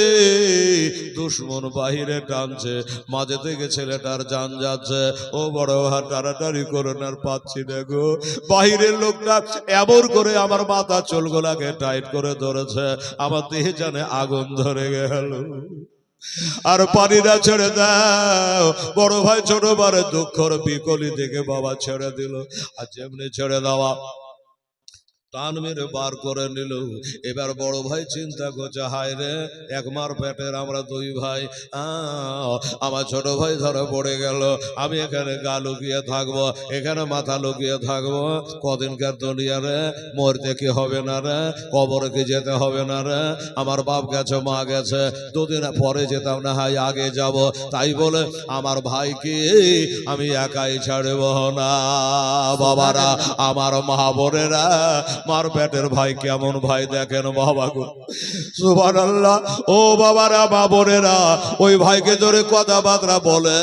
দুশ্মন বাহিরে টানছে, মাঝে থেকে ছেলেটার জান যাচ্ছে। ও বড় ভাই টানাটানি করুন, আর পাচ্ছি না গো। বাহিরের লোকটা এমন করে আমার মাথা চুলগুলাকে টাইট করে ধরেছে, আমার দেহে জানে আগুন ধরে গেল। আর পানিটা ছেড়ে দাও। বড় ভাই ছোট বারে দুঃখর বিকলি দেখে বাবা ছেড়ে দিল, আর যেমনি ছেড়ে দেওয়া টান মেরে বার করে নিল। এবার বড় ভাই চিন্তা করছে, হায় রে, একমার পেটের আমরা দুই ভাই, আমার ছোট ভাই ধরে পড়ে গেল, আমি এখানে গা লুকিয়ে থাকবো, এখানে মাথা লুকিয়ে থাকবো, কদিনকার দুনিয়া রে, মরতে কি হবে না রে, কবরে কি যেতে হবে না রে, আমার বাপ গেছে, মা গেছে, দুদিন পরে যেতাম না, হয় আগে যাব, তাই বলে আমার ভাইকে আমি একাই ছাড়ব না। বাবারা, আমার মা বোনেরা, মার পেটের ভাই কেমন ভাই দেখেন বাবা গো, সুবহানাল্লাহ। ও বাবারা, মা বোনেরা, ওই ভাইকে ধরে কথাবার্তা বলে,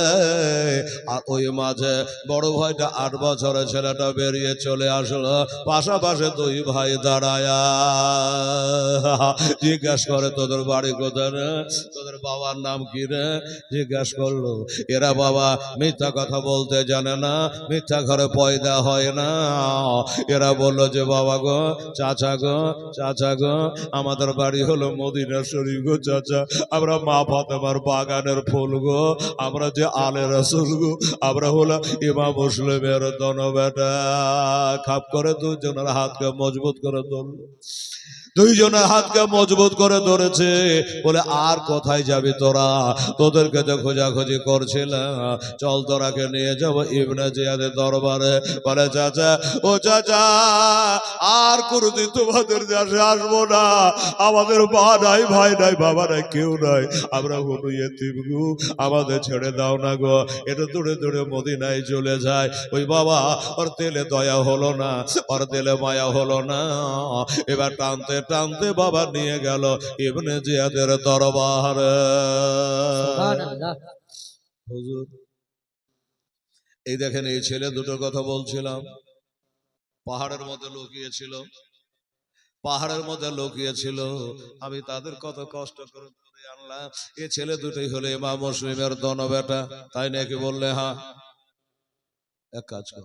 আর ওই মাঝে বড় ভাইটা 8 বছরের ছেলেটা বেরিয়ে চলে আসলো, পাশাপাশি দুই ভাই দাঁড়ায়া জিজ্ঞাস করে, তোদের বাড়ি কোথায় রে, তোদের বাবার নাম কি রে, জিজ্ঞাস করলো। এরা বাবা মিথ্যা কথা বলতে জানে না, মিথ্যা ঘরে পয়দা হয় না। এরা বললো যে, বাবা গো, চাচা গো, চাচা গো, আমাদের বাড়ি হলো মদিনা শরীফ গো চাচা, আমরা মা ফাতেমার বাগানের ফুল গো, আমরা যে আলে রাসূল গো, আমরা হলো ইমাম মুসলিমের দন বেটা। খাপ করে দুজনের হাতকে মজবুত করে ধরল। দুইজনের হাতকে মজবুত করে ধরেছে, বলে আর কোথায় যাবি তোরা, তোদেরকে তো খোঁজাখুঁজি করছিলাম, চল তোরাকে নিয়ে যাবো ইবনে জিয়াদের দরবারে। বলে চাচা, ও চাচা, আর কোনদিন তোমাদের দেশে আসবো না, আমাদের মা নাই, ভাই নাই, বাবা নাই, কেউ নাই, আমরা হনু ইয়েতিম গো, আমাদের ছেড়ে দাও না গো। এটা দূরে দূরে মদিনায় চলে যায়। ওই বাবা, ওর তেলে দয়া হলো না, ওর তেলে মায়া হলো না, এবার টানতে টানতে বাবা নিয়ে গেল ইবনে জিয়াদের দরবারে। সুবহানাল্লাহ। হুজুর, এই দেখেন, এই ছেলে দুটোর কথা বলছিলাম, পাহাড়ের মধ্যে লুকিয়েছিল, পাহাড়ের মধ্যে লুকিয়েছিল, আমি তাদের কত কষ্ট করে ধরে আনলাম। এই ছেলে দুটোই হলো ইমাম মুসলিমের দন বেটা, তাই নাকি বললে? হ্যাঁ। এক কাজ কর,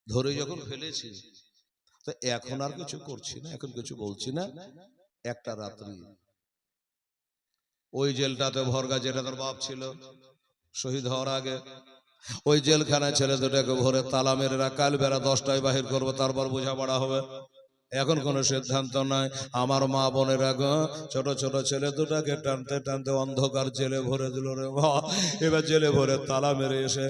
ধরে যখন ফেলেছি তো এখন আর কিছু করছি না, এখন কিছু বলছি না। একটা রাত্রি ওই জেলটাতে ভরগা, যেটা তোর বাপ ছিল শহীদ হওয়ার আগে, ওই জেলখানায় ছেলে দুটাকে ভরে তালা মেরে রাখ, কাল বেলা 10টায় বাহির করবো, তারপর বোঝাপড়া হবে। এখন কোনো সিদ্ধান্ত নাই। আমার মা বোনের আগে ছোট ছোট ছেলে দুটাকে টানতে টানতে অন্ধকার জেলে ভরে দিল রে মা। এবার জেলে ভরে তালা মেরে এসে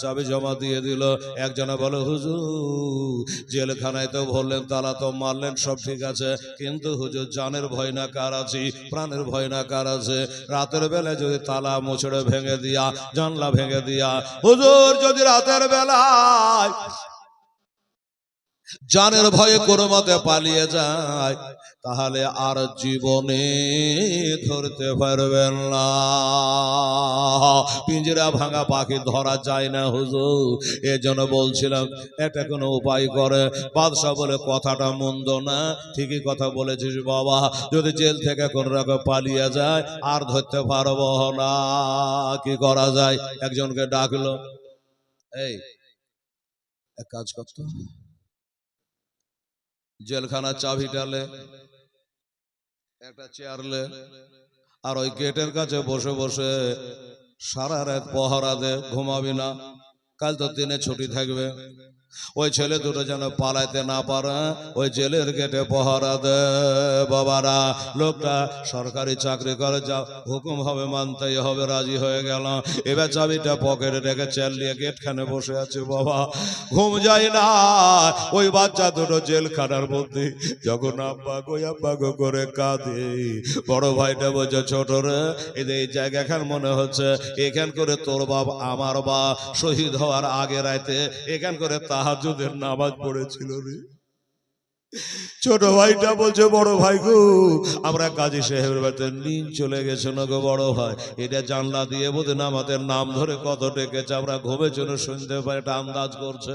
চাবি জমা দিয়ে দিল। একজনে বলে, হুজুর জেলখানায় তো ভরলেন, তালা তো মারলেন, সব ঠিক আছে, কিন্তু হুজুর জানের ভয় না কার আছি, প্রাণের ভয় না কার আছে? রাতের বেলা যদি তালা মোছড়ে ভেঙে দিয়া, জানলা ভেঙে দিয়া, হুজুর যদি রাতের বেলায় জানের ভয়ে কোনো মতে পালিয়ে যায়, তাহলে আর জীবনে ধরতে পারবেন না। পিঞ্জরা ভাঙা পাখি ধরা যায় না হুজুর, এজন্য বলছিলাম এটা কোনো উপায় করে। বাদশাহ বলে, কথাটা মন্দ না, ঠিকই কথা বলেছিস বাবা, যদি জেল থেকে কোন রকম পালিয়ে যায় আর ধরতে পারবো না, কি করা যায়? একজনকে ডাকলো, এই এক কাজ করতো, জেলখানার চাবিটালে একটা চেয়ারলে, আর ওই গেটের কাছে বসে বসে সারা রাত পহরা দে, ঘুমাবি না, কাল তো দিনে ছুটি থাকবে। ওই ছেলে দুটো যেন পালাইতে না পারে, ওই জেলের গেটে পহরা দে বাবারা। লোকটা সরকারি চাকরি করে, যা হুকুম হবে মানতেই হবে, রাজি হয়ে গেল। এবার চাবিটা পকেটে রেখে চালিয়ে গেটখানে বসে আছে বাবা, ঘুম যায় না। ওই বাচ্চা দুটো জেলখানার মধ্যে যখন আব্বা গো করে কাঁদে, বড় ভাইটা বলছে, ছোট রে, এই জায়গাখান মনে হচ্ছে এখান করে তোর বাপ আমার বাপ শহীদ হওয়ার আগে রাতে এখান করে তাহাজ্জুদের নামাজ পড়েছিল রে। ছোট ভাইটা বলছে, বড় ভাই গো, আমরা কাজী সাহেবের বাড়িতে নিন চলে গেছে না গো বড় ভাই, এটা জানলা দিয়ে বোধহয় আমাদের নাম ধরে কত ডেকেছে, আমরা ঘুমের জন্য শুনতে পাই, এটা আন্দাজ করছে।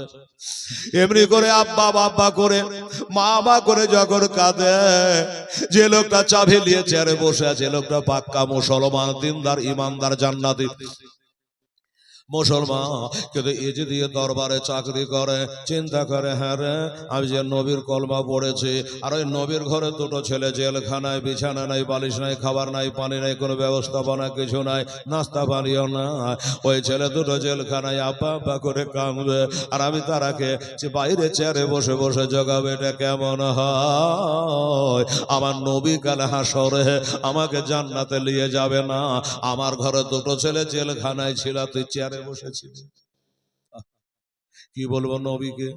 এমনি করে আব্বা বাব্বা করে মা মা করে যখন কাঁদে, যে লোকটা চাবি নিয়ে চেয়ারে বসে আছে, লোকটা পাক্কা মুসলমান, দিনদার, ইমানদার, জান্নাতি মুসলমান, কিন্তু এ যে দিয়ে দরবারে চাকরি করে, চিন্তা করে, হ্যাঁ রে, আমি যে নবীর কলমা পড়েছি, আর ওই নবীর ঘরে দুটো ছেলে জেলখানায়, বিছানা নাই, বালিশ নাই, খাবার নাই, পানি নাই, কোনো ব্যবস্থাপনা কিছু নাই, নাস্তা পানিও না। ওই ছেলে দুটো জেলখানায় আব্বা আব্বা করে কাঁদবে, আর আমি তারাকে বাইরে চেয়ারে বসে বসে জগাবে। এটা কেমন হয়? আমার নবী কাল হাসরে আমাকে জান্নাতে নিয়ে যাবে না, আমার ঘরে দুটো ছেলে জেলখানায় ছিল, তুই চেয়ারে বসেছিলি। কি বলবো নবীকে,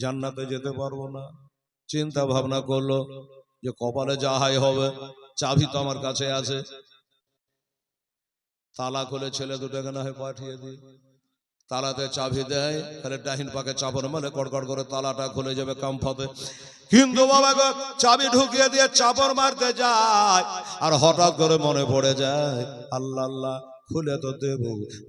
জান্নাতে যেতে পারবো না। চিন্তা ভাবনা করলো যে কপালে যাহাই হবে, চাবি তো আমার কাছে আছে, তালা খুলে ছেলে দুটোকে না হয় পাঠিয়ে দিই। তালাতে চাবি দেয়, তাহলে ডাহিন পাকে চাপড় মারে, কড়কড় করে তালাটা খুলে যাবে কামফাতে। কিন্তু বাবা গো, চাবি ঢুকিয়ে দিয়ে চাপড় মারতে যায়, আর হঠাৎ করে মনে পড়ে যায়, আল্লাহ আল্লাহ, খুলে তো দেব,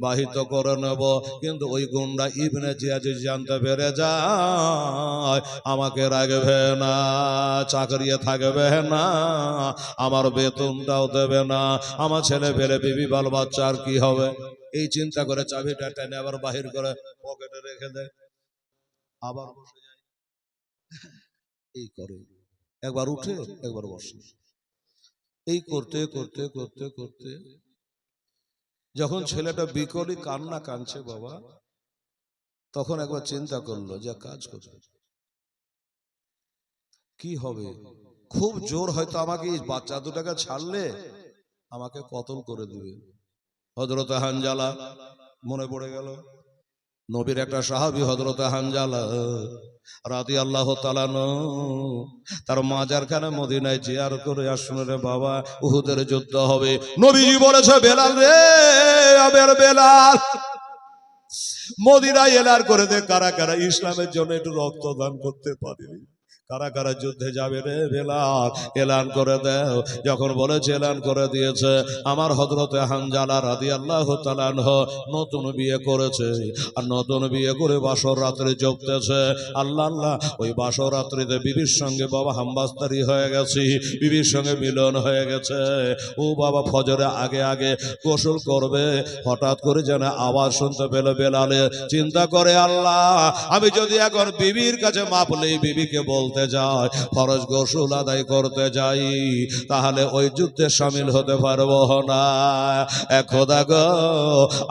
বাহিত করে নেব, কিন্তু ওই গুন্ডা ইবনে জিয়াদ জানতে পেরে যায়, আমাকে রাখবে না, চাকরিয়ে থাকবে না, আমার বেতনটাও দেবে না, আমার ছেলে ফেলে বিবি বাল বাচ্চা আর কি হবে। এই চিন্তা করে চাবিটা টেনে আবার বাহির করে পকেটে রেখে দেয়, আবার বসে যায়। এই করে একবার উঠে একবার বসে, এই করতে করতে করতে করতে যখন ছেলেটা বিকলি কান্না কাঁদছে বাবা, তখন একবার চিন্তা করলো যে কাজ করবে, কি হবে? খুব জোর হয়তো আমাকে এই বাচ্চা দুটাকে ছাড়লে আমাকে কতল করে দিবে। হযরত হানজালা মনে পড়ে গেল নবীর একটা সাহাবী হযরত হানজালা রাদিয়াল্লাহু তাআলা আনহু তার মাজারখানা মদিনায় জিয়ার করে আসুন রে বাবা, উহুদের যুদ্ধ হবে। নবীজি বলেছে বেলাল রে, আবার বেলাল মদিনায় এলান করে দে কারা কারা ইসলামের জন্য একটু রক্তদান করতে পারে, কারা কারা যুদ্ধে যাবে রে বেলাল, এলান করে দাও। যখন বলেছে এলান করে দিয়েছে, আমার হযরতে হানজালা রাদিয়াল্লাহু তাআলা আনহু নতুন বিয়ে করেছে, আর নতুন বিয়ে করে বাসর রাত্রে জপতেছে। আল্লাহ আল্লাহ, ওই বাসর রাত্রিতে বিবির সঙ্গে বাবা হামবাস্তারি হয়ে গেছি, বিবির সঙ্গে মিলন হয়ে গেছে। ও বাবা ফজরে আগে আগে গোসল করবে, হঠাৎ করে যেন আওয়াজ শুনতে পেল বেলালে। চিন্তা করে আল্লাহ, আমি যদি এখন বিবির কাছে মাপলেই বিবিকে বলতে যাই, ফরজ গোসল আদায় করতে যাই, তাহলে ওই যুদ্ধে শামিল হতে পারবো না। খোদা গো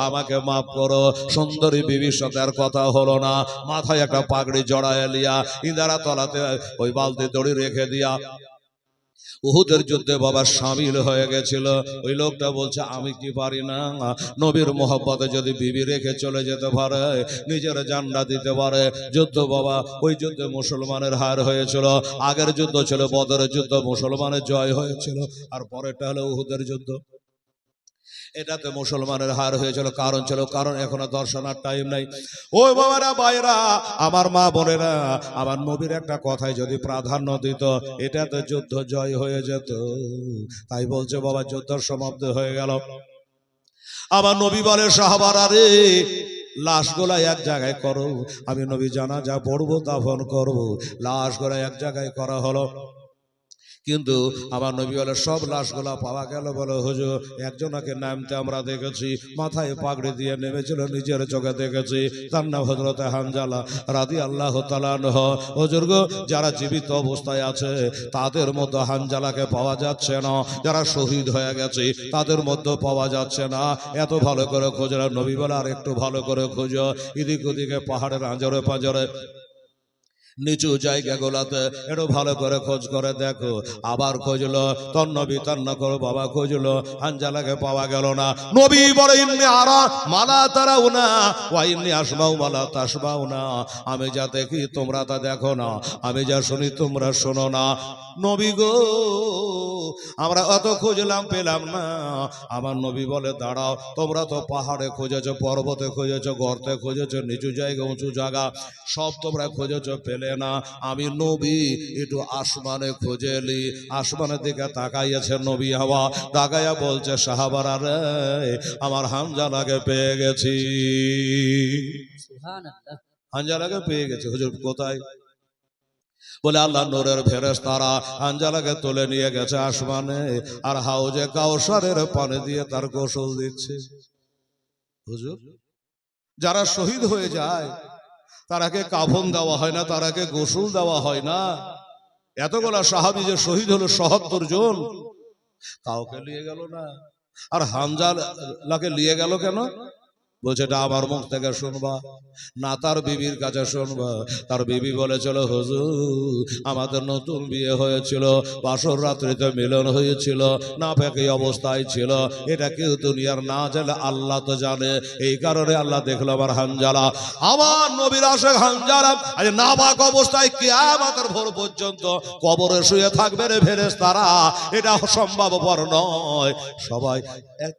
আমাকে মাফ করো। সুন্দরী বিবির সাথে আর কথা হলো না, মাথায় একটা পাগড়ি জড়ায় লিয়া ইন্দারা তলাতে ওই বালতি দড়ি রেখে দিয়া উহুদের যুদ্ধে বাবা শামিল হয়ে গেছিল। ওই লোকটা বলছে আমি কি পারি না, নবীর মোহব্বতে যদি বিবি রেখে চলে যেতে পারে, নিজের জানটা দিতে পারে। যুদ্ধ বাবা, ওই যুদ্ধে মুসলমানের হার হয়েছিল। আগের যুদ্ধ ছিল বদরের যুদ্ধ, মুসলমানের জয় হয়েছিল। আর পরেরটা হলো উহুদের যুদ্ধ, এটাতে মুসলমানের হার হয়েছিল। কারণ ছিল, কারণ এখনো দর্শনার টাইম নাই। ওই বাবারা বাইরা, আমার মা বোনেরা, আমার নবীর একটা কথায় যদি প্রাধান্য দিত, এটাতে যুদ্ধ জয় হয়ে যেত। তাই বলছে বাবা যুদ্ধ সমাপ্ত হয়ে গেল। আমার নবী বলে সাহাবারা রে, লাশগুলা এক জায়গায় করো, আমি নবী জানাজা পড়বো, দাফন করবো। লাশগুলা এক জায়গায় করা হলো, কিন্তু আমার নবী বলে সব লাশগুলা পাওয়া গেল। বলে হুজুর একজনকে নামতে আমরা দেখেছি, মাথায় পাগড়ি দিয়ে নেমেছিল, নিজের চোখে দেখেছি, তার নাম হযরত হানজালা রাদিয়াল্লাহু তাআলা আনহু। হুজুর গো, যারা জীবিত অবস্থায় আছে তাদের মধ্যে হানজালাকে পাওয়া যাচ্ছে না, যারা শহীদ হয়ে গেছে তাদের মধ্যে পাওয়া যাচ্ছে না। এত ভালো করে খোঁজলাম, নবী বলে আর একটু ভালো করে খোঁজো, এদিক ওদিকে পাহাড়ের আঁজরে পাঁজরে নিচু জায়গাগুলোতে একটু ভালো করে খোঁজ করে দেখো। আবার খুঁজলো, তোর নবী তন্ন করো বাবা, খুঁজলো, হানজালাকে পাওয়া গেল না। নবী বলে ইন্নী আরা মালা তারাও না, ওয়া ইন্নী আসমাউ মালা তাসমাউ না, আমি যা দেখি তোমরা তা দেখো না, আমি যা শুনি তোমরা শোনো না। নবী গো, আমরা অত খুঁজলাম পেলাম না। আমার নবী বলে দাঁড়াও, তোমরা তো পাহাড়ে খুঁজেছো, পর্বতে খুঁজেছো, গর্তে খুঁজেছো, নিচু জায়গা উঁচু জায়গা সব তোমরা খুঁজেছো, পেলে না। আমি নবী একটু আসমানে খুঁজেলি। আসমানের দিকে তাকাইয়াছে নবী, হাওয়া তাকাইয়া বলছে সাহাবারা রে, আমার হানজালাকে পেয়ে গেছি, সুবহানাল্লাহ। হানজালাকে পেয়ে গেছি। হুজুর কোথায়? বলে আল্লাহ নূরের ফেরেশতারা হানজালাকে তুলে নিয়ে গেছে আসমানে, আর হাউজে কাউসারের পানি দিয়ে তার গোসল দিচ্ছে। হুজুর, যারা শহীদ হয়ে যায় তারাকে কাফন দেওয়া হয় না, তারাকে গোসল দেওয়া হয় না। এতগুলা সাহাবী যে শহীদ হলো ৭৭ জন, কাউকে নিয়ে গেল না। আর হানজালাকে নিয়ে গেল কেন? বলছে এটা আমার মুখ থেকে শুনবা না, তার বিবির কাছে শুনবা। তার বিবি বলেছিল হুজুর আমাদের নতুন বিয়ে হয়েছিল, বাসর রাত্রিতে মিলন হয়েছিল, না পেকে অবস্থায় ছিল, এটা কেউ দুনিয়ার না জানে, আল্লাহ তো জানে। এই কারণে আল্লাহ দেখলো আমার হানজালা, আমার নবীর আশেক হানজালা আজ নাবাক অবস্থায় কিয়ামতের ভোর পর্যন্ত কবরে শুয়ে থাকবে রে ফেরেশতারা, এটা সম্ভবপর নয়। সবাই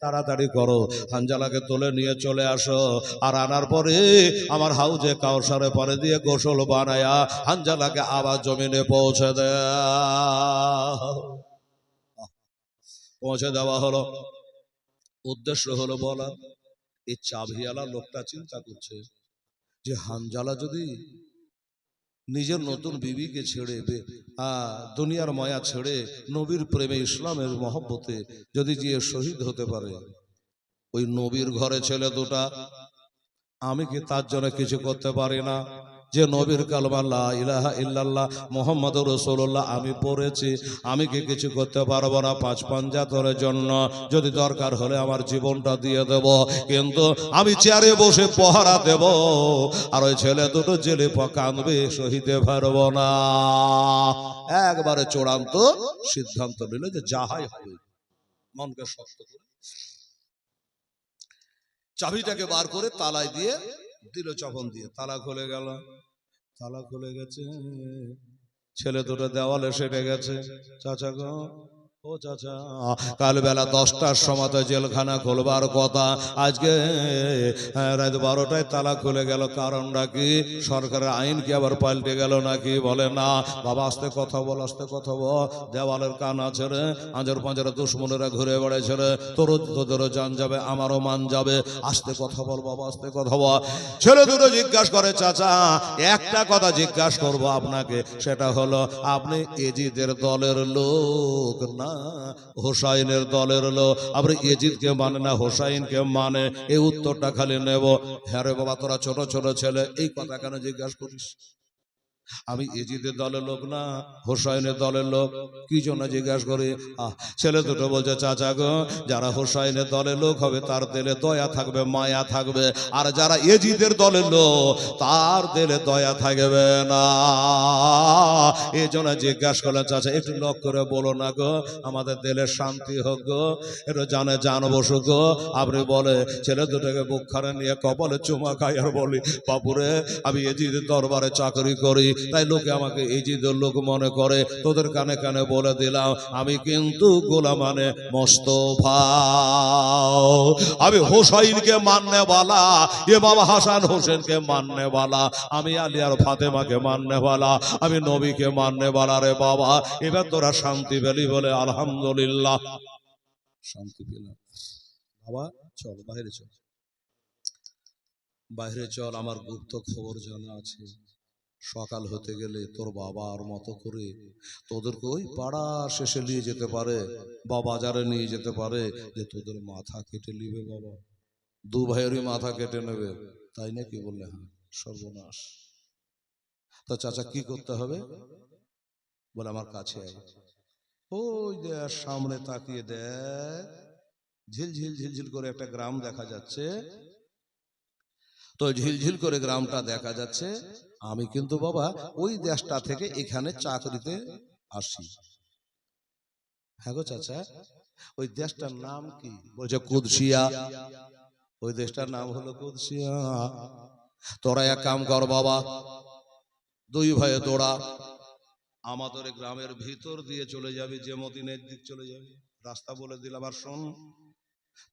তাড়াতাড়ি করো, হানজালাকে তুলে নিয়ে চলে আসো। আর আনার পরে আমার হাউজে কাউসারে পরে দিয়ে গোসল বানায়া হানজালাকে আবার জমিনে পৌঁছে দেওয়া হলো। উদ্দেশ্য হলো বলা, এই চাভিয়ালা লোকটা চিন্তা করছে যে হানজালা যদি নিজের নতুন বিবিকে ছেড়ে দুনিয়ার মায়া ছেড়ে নবীর প্রেমে ইসলামের মহব্বতে যদি গিয়ে শহীদ হতে পারে, ওই নবীর ঘরে ছেলে দুটা, আমি কি তার জন্য কিছু করতে পারি না? যে নবীর কালমা লা ইলাহা ইল্লাল্লাহ মুহাম্মাদুর রাসূলুল্লাহ আমি পড়েছি, আমি কি কিছু করতে পারবো না? পাঁচ পাঞ্জাতনের জন্য যদি দরকার হলে আমার জীবনটা দিয়ে দেব, কিন্তু আমি চেয়ারে বসে পহারা দেব, আর ওই ছেলে দুটো জেলে কাঁদবে, সহিতে পারবো না। একবারে চূড়ান্ত সিদ্ধান্ত নিল যে যাহাই হবে, মনকে শক্ত করে চাবিটাকে বার করে তালায় দিয়ে দিল, চাপন দিয়ে তালা খুলে গেল। তালা খুলে গেছে, ছেলে দুটো দেওয়ালে সেটে গেছে। চাচা গো, ও চাচা, কাল বেলা 10টার সময় তো জেলখানা খুলবার কথা, আজকে রাত 12টায় তালা খুলে গেল, কারণটা কি? সরকারের আইন কি আবার পাল্টে গেল নাকি? বলে না বাবা, আস্তে কথা বল, আস্তে কথা বল, দেওয়ালের কান আছে রে, আঁজর পাঁজরে দুশ্মনেরা ঘুরে বেড়েছে রে, তোদেরও জান যাবে, আমারও মান যাবে, আস্তে কথা বল বাবা, আস্তে কথা বল। ছেলে দুটো জিজ্ঞাসা করে, চাচা একটা কথা জিজ্ঞাসা করব আপনাকে, সেটা হলো আপনি এজিদের দলের লোক না হোসাইনের দলের লোক? আপনি এজিদকে মানে না হোসাইনকে মানে? এই উত্তরটা খালি নেব। হ্যাঁ রে বাবা, তোরা ছোট ছোট ছেলে, এই কথা কেন জিজ্ঞাসা করিস? আমি এজিদের দলের লোক না হোসাইনের দলের লোক, কি জন্য জিজ্ঞাসা করি? ছেলে দুটো বলছে, চাচা গো, যারা হোসাইনের দলের লোক হবে তার দিলে দয়া থাকবে, মায়া থাকবে, আর যারা এজিদের দলের লোক তার দিলে দয়া থাকবে না। এই জন্য জিজ্ঞাসা করলেন, চাচা একটু লক্ষ্য করে বলো না গো, আমাদের দিলে শান্তি হোক গো, একটু জান বসুক গো। আপনি বলে ছেলে দুটোকে বুকখানে নিয়ে কপালে চুমা খাই আর বলি, বাপুরে আমি এজিদের দরবারে চাকরি করি, তাই লোকে আমাকে এজিদের লোক মনে করে, তোদের কানে কানে বলে দিলাম আমি কিন্তু গোলাম মানে মোস্তফা, আমি হোসাইনকে মাননে वाला, ये बाबा হাসান হোসেনকে মাননে वाला, আমি আলী আর ফাতেমাকে মাননে वाला, আমি নবীকে মাননে वाला রে বাবা। এবার তোরা শান্তি পেলি? বলে আলহামদুলিল্লাহ, শান্তি পেলাম। বাবা চল বাইরে চল, বাইরে চল, আমার গুপ্ত খবর জানা আছে। সকাল হতে গেলে তোর বাবার মতো করে তোদেরকে ওই পাড়া শেষে নিয়ে যেতে পারে বা বাজারে নিয়ে যেতে পারে, যে তোদের মাথা কেটে নিবে বাবা, দু ভাইয়েরই মাথা কেটে নেবে, তাই নাকি? বললে হ্যাঁ। সর্বনাশ, তো চাচা কি করতে হবে? বলে আমার কাছে আয়, ওই দেখ সামনে তাকিয়ে দেখ, ঝিলঝিল ঝিলঝিল করে একটা গ্রাম দেখা যাচ্ছে, তো ঝিলঝিল করে গ্রামটা দেখা যাচ্ছে, আমি কিন্তু বাবা ওই দেশটা থেকে এখানে চাকরিতে আসি। হ্যাঁ গো চাচা, ওই দেশটার নাম কি? বলছে কুদসিয়া। ওই দেশটার নাম হলো কুদসিয়া। তোরা এক কাম কর বাবা, দুই ভাইয়ে তোরা আমাদের গ্রামের ভিতর দিয়ে চলে যাবি, যে মদিনের দিক চলে যাবি, রাস্তা বলে দিলাম। আর শোন,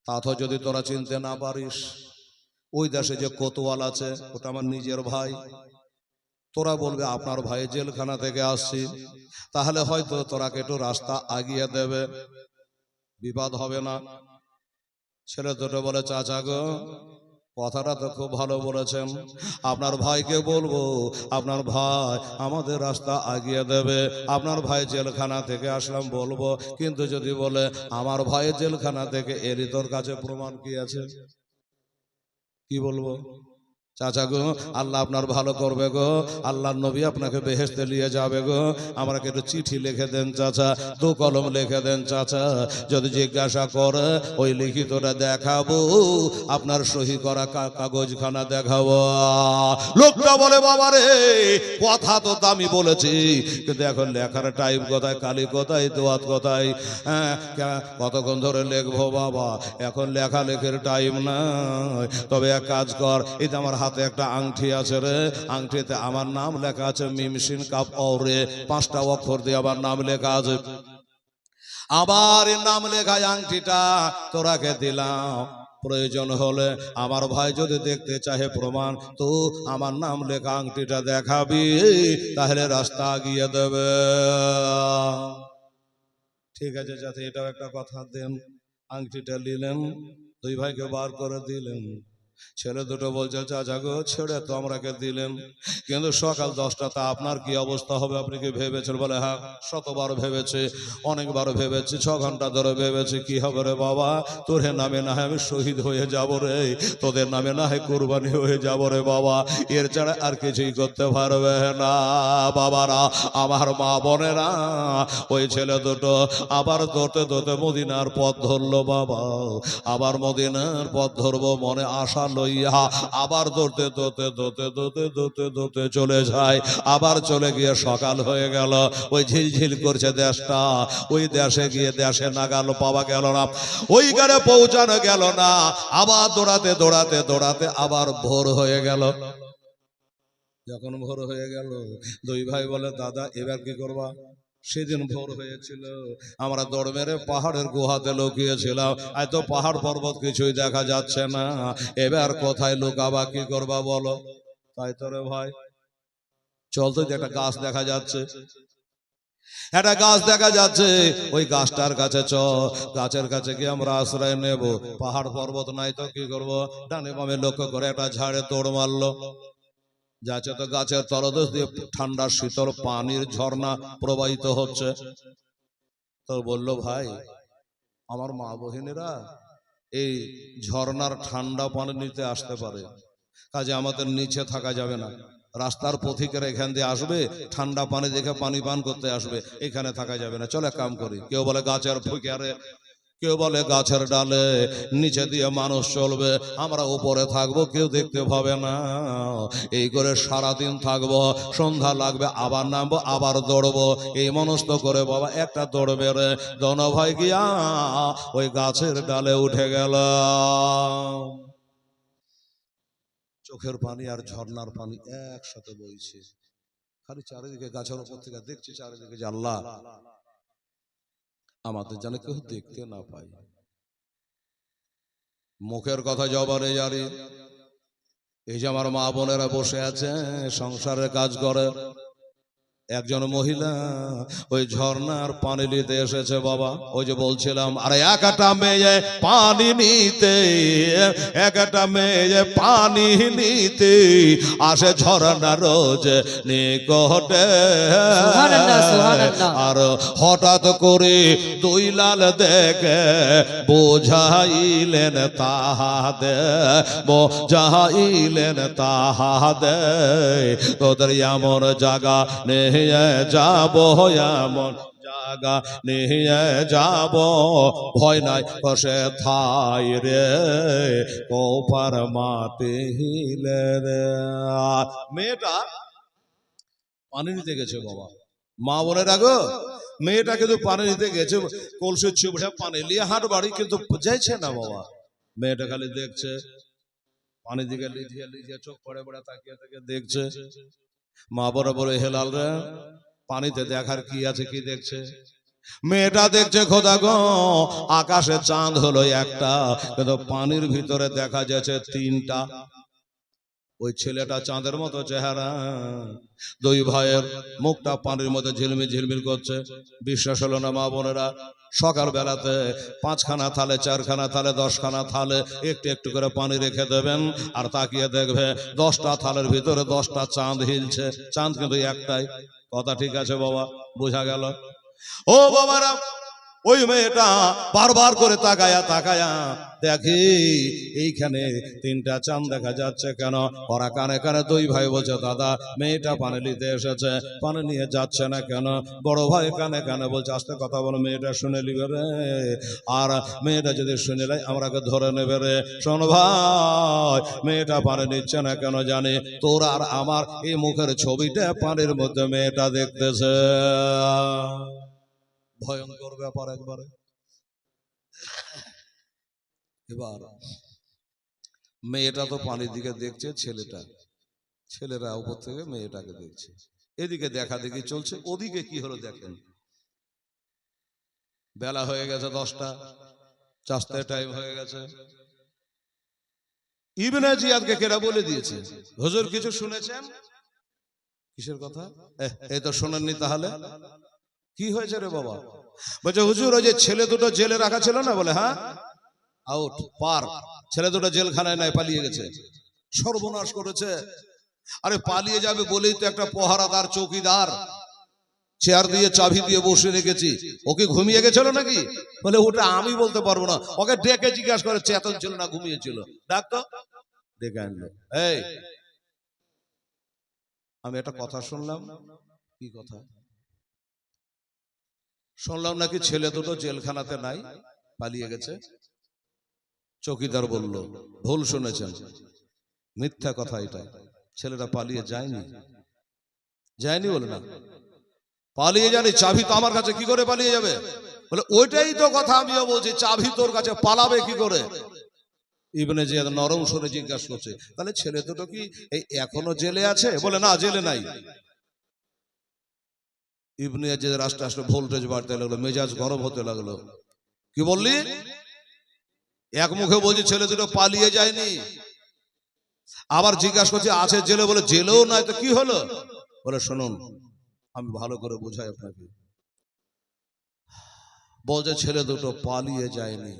তাতে যদি তোরা চিনতে না পারিস, ওই দেশে যে কোতোয়াল আছে ওটা আমার নিজের ভাই, তোরা বলবে আপনার ভাই জেলখানা থেকে আসছি, তাহলে হয়তো তোরা একটু রাস্তা আগিয়ে দেবে, বিবাদ হবে না। ছেলে দুটো বলে, চাচা গো, কথাটা তো খুব ভালো বলেছেন, আপনার ভাইকে বলবো, আপনার ভাই আমাদের রাস্তা আগিয়ে দেবে, আপনার ভাই জেলখানা থেকে আসলাম বলবো, কিন্তু যদি বলে আমার ভাই জেলখানা থেকে এরই তোর কাছে প্রমাণ কি আছে, কি বলবো? চাচা গো, আল্লাহ আপনার ভালো করবে গো, আল্লাহর নবী আপনাকে বেহেশতে নিয়ে যাবে গো, আমাকে একটু চিঠি লিখে দেন চাচা, দু কলম লিখে দেন চাচা, যদি জিজ্ঞাসা করে ওই লিখিতটা দেখাবো, আপনার সহি করা কাগজখানা দেখাবো। লোকটা বলে, বাবা রে, কথা তো দামি বলেছি, কিন্তু এখন লেখার টাইম কোথায়, কালি কোথায়, দোয়াত কোথায়, হ্যাঁ কতক্ষণ ধরে লিখবো বাবা, এখন লেখালেখির টাইম নাই। তবে এক কাজ কর, এই তো আমার হাতে একটা আংটি আছে রে, আংটিতে আমার নাম লেখা আছে মিমসিন কাপ অরে, 5টা অক্ষর দিয়ে আমার নাম লেখা আছে, আবার নাম লেখায় আংটিটা তোরাকে দিলাম, প্রয়োজন হলে আমার ভাই যদি দেখতে চাহে প্রমাণ, তো আমার নাম লেখা আংটিটা দেখাবি, তাহলে রাস্তা আগিয়ে দেবে। ঠিক আছে চাচা, এটাও একটা কথা দেন। আংটিটা নিলেন, দুই ভাইকে বার করে দিলেন, ছেলে দুটো বলছে চাচা গো ছেড়ে তো আমরাকে দিলেন, কিন্তু সকাল 10টাতে আপনার কি অবস্থা হবে আপনি কি ভেবেছেন? বলে হ্যাঁ শতবার ভেবেছে, অনেকবার ভেবেছি, 6 ঘন্টা ধরে ভেবেছি। কি হবে রে বাবা, তোর নামে না হয় আমি শহীদ হয়ে যাব রে, তোদের নামে না হয় কোরবানি হয়ে যাব রে বাবা, এর ছাড়া আর কিছুই করতে পারবে না। বাবারা, আমার মা বোনেরা, ওই ছেলে দুটো আবার দৌড়তে দৌড়তে মদিনার পথ ধরলো বাবা। আবার মদিনার পথ ধরবো মনে আশা লইয়া আবার দৌড়তে দৌড়তে দৌড়তে দৌড়তে দৌড়তে দৌড়তে চলে যায়। আবার চলে গিয়ে সকাল হয়ে গেল। ওই ঝিলঝিল করছে দেশটা, ওই দেশে গিয়ে দেশে নাগাল পাওয়া গেল না, ওইখানে পৌঁছানো গেল না। আবার দৌড়াতে দৌড়াতে দৌড়াতে আবার ভোর হয়ে গেল। যখন ভোর হয়ে গেল, দুই ভাই বলে দাদা এবার কি করবা? সেদিন ভোর হয়েছিল, আমরা দৌড় মেরে পাহাড়ের গুহাতে লুকিয়েছিলাম, আজ তো পাহাড় পর্বত কিছুই দেখা যাচ্ছে না, এবার কোথায় লুকাবা, কি করবা বলো? তাই তো রে ভাই, চল তো, একটা গাছ দেখা যাচ্ছে, একটা গাছ দেখা যাচ্ছে, ওই গাছটার কাছে চ, গাছের কাছে গিয়ে আমরা আশ্রয় নেব। পাহাড় পর্বত নাই তো কি করব? ডানে বামে লক্ষ্য করে একটা ঝাড়ে দৌড় মারলো। যাচ্ছে তো গাছের তলদেশ দিয়ে ঠান্ডা শীতল পানির ঝর্ণা প্রবাহিত হচ্ছে। তো বলল ভাই, আমার মা বহিনীরা এই ঝর্ণার ঠান্ডা পানি নিতে আসতে পারে, কাজে আমাদের নিচে থাকা যাবে না, রাস্তার পথিকেরা এখান দিয়ে আসবে, ঠান্ডা পানি দেখে পানি পান করতে আসবে, এখানে থাকা যাবে না, চলে কাম করি। কেউ বলে গাছের ফুকারে, কেউ বলে গাছের ডালে, নিচে দিয়ে মানুষ চলবে, আমরা উপরে থাকবো, কেউ দেখতে পাবে না। এই করে সারাদিন থাকবো, সন্ধ্যা লাগবে আবার নামবো, আবার দৌড়বো, এই মনস্থ করে বাবা একটা দৌড় বেড়ে দোনো ভাই গিয়া ওই গাছের ডালে উঠে গেল। চোখের পানি আর ঝর্ণার পানি একসাথে বইছে, খালি চারিদিকে গাছের উপর থেকে দেখছি চারিদিকে যে আল্লাহ আমাদের যেন কেউ দেখতে না পায়। মুখের কথা জবানে জারি, এই যে আমার মা বোনেরা বসে আছে সংসারের কাজ করে, একজন মহিলা ওই ঝর্ণার পানি নিতে এসেছে বাবা। ওই যে বলছিলাম, আরে একটা মেয়ে পানি নিতে, একটা মেয়ে পানি নিতে আসে ঝর্ণা রোজ নিকটে। সুবহানাল্লাহ, সুবহানাল্লাহ। আর হঠাৎ করে দুই লাল দেখে বোঝাইলেন তাহাদে, বোঝাইলেন তাহাদে, তোদের এমন জায়গা নিয়ে যাব, এমন জায়গা নিয়ে যাব, ভয় নাই কষে থাই রে, কোপার মাটি হিলে রে। মেয়েটা পানি নিতে গেছে বাবা, মা বোনের আগো, মেয়েটা কিন্তু পানি নিতে গেছে, কলসি চুপড়ে পানি নিয়ে হাট বাড়ি, কিন্তু যাইছে না বাবা। মেয়েটা খালি দেখছে, পানি দিকে লিজিয়ে লিজিয়ে চোখ পড়ে পড়ে তাকিয়ে তাকিয়ে দেখছে। মা বড় বড় হেলাল রে, পানিতে দেখার কি আছে, কি দেখছে? মেয়েটা দেখছে খোদা গো, আকাশে চাঁদ হলো একটা, কিন্তু পানির ভিতরে দেখা যাচ্ছে 3টা। ওই ছেলেটা চাঁদের মতো চেহারা, দুই ভাইয়ের মুখটা পানির মধ্যে ঝিলমিল ঝিলমিল করছে। বিশ্বাস হলো না মা বোনেরা, সকাল বেলাতে 5খানা থালে, 4খানা থালে, 10খানা থালে একটু একটু করে পানি রেখে দেবেন, আর তাকিয়ে দেখবে 10টা থালের ভিতরে 10টা চাঁদ হিলছে, চাঁদ কিন্তু একটাই। কথা ঠিক আছে বাবা, বোঝা গেল? ও বাবারা, ওই মেয়েটা বারবার করে তাকায়া তাকায়া দেখি এইখানে 3টা চাঁদ দেখা যাচ্ছে কেন? ওরা কানে কানে দুই ভাই বলছে দাদা মেয়েটা পানি নিতে এসেছে, পানি নিয়ে যাচ্ছে না কেন? বড় ভাই কানে কানে বলছে আস্তে কথা বলো, মেয়েটা শুনে নিবে রে, আর মেয়েটা যদি শুনে নেয় আমরাকে ধরে নেবে রে। শোন ভাই, মেয়েটা পানি নিচ্ছে না কেন জানি? তোর আর আমার এই মুখের ছবিটা পানির মধ্যে মেয়েটা দেখতেছে। ভয়ঙ্কর ব্যাপার একবারে। এবার মেয়েটা তো পানির দিকে দেখছে, ছেলেরা উপর থেকে মেয়েটাকে দেখছে, এদিকে দেখা দেখি চলছে, ওদিকে কি হলো দেখেন। বেলা হয়ে গেছে 10টা, চাষতে টাইম হয়ে গেছে। ইবনে জিয়াদকে কেরা বলে দিয়েছে, হুজুর কিছু শুনেছেন? কিসের কথা? এই তো শোনেননি, তাহলে কি হয়েছে রে বাবা? বলছে হুজুর ওই যে ছেলে দুটো জেলে রাখা ছিল না? বলে হ্যাঁ। আউট, পার। ছেলে দুটো জেলখানায় নাই, পালিয়ে গেছে, সর্বনাশ করেছে। আরে পালিয়ে যাবে বলেই তো একটা পহারাদার চৌকিদার চেয়ার দিয়ে চাবি দিয়ে বসে রেখেছি, ওকে ঘুমিয়ে গেছিল নাকি? বলে ওটা আমি বলতে পারবো না, ওকে ডেকে জিজ্ঞাসা করে চেতন ছিল না ঘুমিয়েছিল, ডাক তো। ডেকে আনলো। এই, আমি একটা কথা শুনলাম। কি কথা শুনলাম? নাকি ছেলে দুটো জেলখানাতে নাই, পালিয়ে গেছে। চৌকিদার বলল, ভুল শুনেছেন, মিথ্যা কথা এটা, ছেলেটা পালিয়ে যায়নি। যায়নি বলে না, পালিয়ে যায়নি। চাবি তো আমার কাছে, কি করে পালিয়ে যাবে? বলে ওইটাই তো কথা আমিও বলছি, চাবি তোর কাছে, পালাবে কি করে? ইবনে জিয়াদ নরম সুরে জিজ্ঞাসা করছে, তাহলে ছেলে দুটো কি এই এখনো জেলে আছে? বলে না, জেলে নাই। ইবনে জিয়াদ আস্তে আস্তে ভোল্টেজ বাড়তে লাগলো, মেজাজ গরম হতে লাগলো। কি বললি? এক মুখে বলছি ছেলে দুটো পালিয়ে যায়নি, আবার জিজ্ঞাসা করছে আছে জেলে, বলে জেলেও নাই তো কি হলো? বলে শুনুন, আমি ভালো করে বুঝাই আপনাকে। বলছে ছেলে দুটো পালিয়ে যায়নি,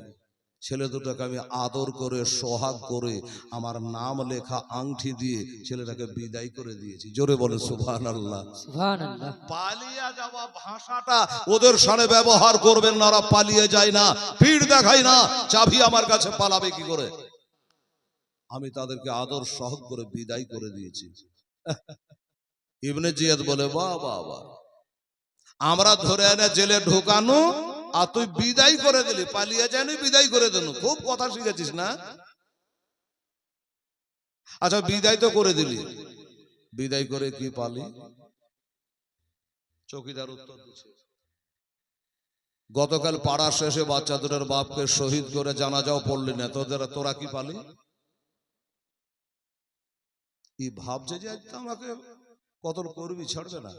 ছেলে দুটোকে আমি আদর করে সোহাগ করে আমার নাম লেখা আংটি দিয়ে ছেলেটাকে বিদায় করে দিয়েছি। জোরে বলে সুবহানাল্লাহ। সুবহানাল্লাহ। পালিয়ে যাওয়া ভাষাটা ওদের সামনে ব্যবহার করবেন না, ওরা পালিয়ে যায় না, পিড় দেখায় না, চাবি আমার কাছে, পালাবে কি করে? আমি তাদেরকে আদর সহগ করে বিদায় করে দিয়েছি। ইবনে জিয়াদ বলে, বাহ বাহ বাহ, আমরা ধরে এনে জেলে ঢোকানো আর তুই বিদায় করে দিলি, পালিয়ে যায়নি বিদায় করে দিল, খুব কথা শিখেছিস না? আচ্ছা বিদায় তো করে দিলি, বিদায় করে কি পালি? চৌকিদার উত্তর দিচ্ছে, গতকাল পাড়া শেষে বাচ্চা দুটোর বাপকে শহীদ করে জানাজাও পড়লি না, তোরা কি পালি? এই ভাবছে যে আজকে আমাকে কতল করবি, ছাড়বে না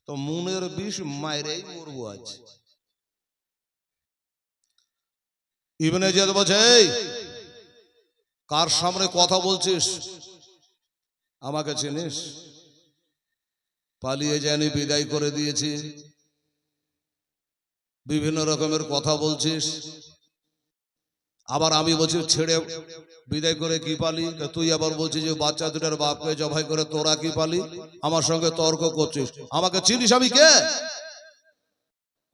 তো মনের বিষ মায়েরই মরবো আজ। ইবনে জিয়াদ বলছে, এই কার সামনে কথা বলছিস? আমাকে চিনিস? পালিয়ে যায়নি, বিদায় করে দিয়েছি, বিভিন্ন রকমের কথা বলছিস, আবার আমি বলছি ছেড়ে বিদায় করে কি পালি? তুই আবার বলছিস যে বাচ্চা দুটার বাপকে জবাই করে তোরা কি পালি? আমার সঙ্গে তর্ক করছিস, আমাকে চিনিস আমি কে?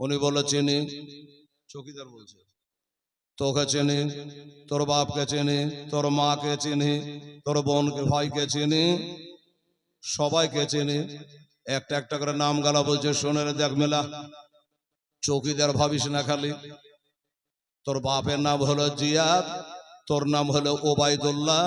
উনি বলল চিনি। চৌকিদার বলছে, তোকে চিনি, তোর বাপকে চিনি, তোর মাকে চিনি, তোর বোনকে ভাইকে চিনি, সবাইকে চিনি। একটা একটা করে নাম গালা বলছে, শোনে রে দেখ মেলা, চৌকিদার ভাবিস না খালি। তোর বাপের নাম হলো জিয়াদ, তোর নাম হলো ওবাইদুল্লাহ,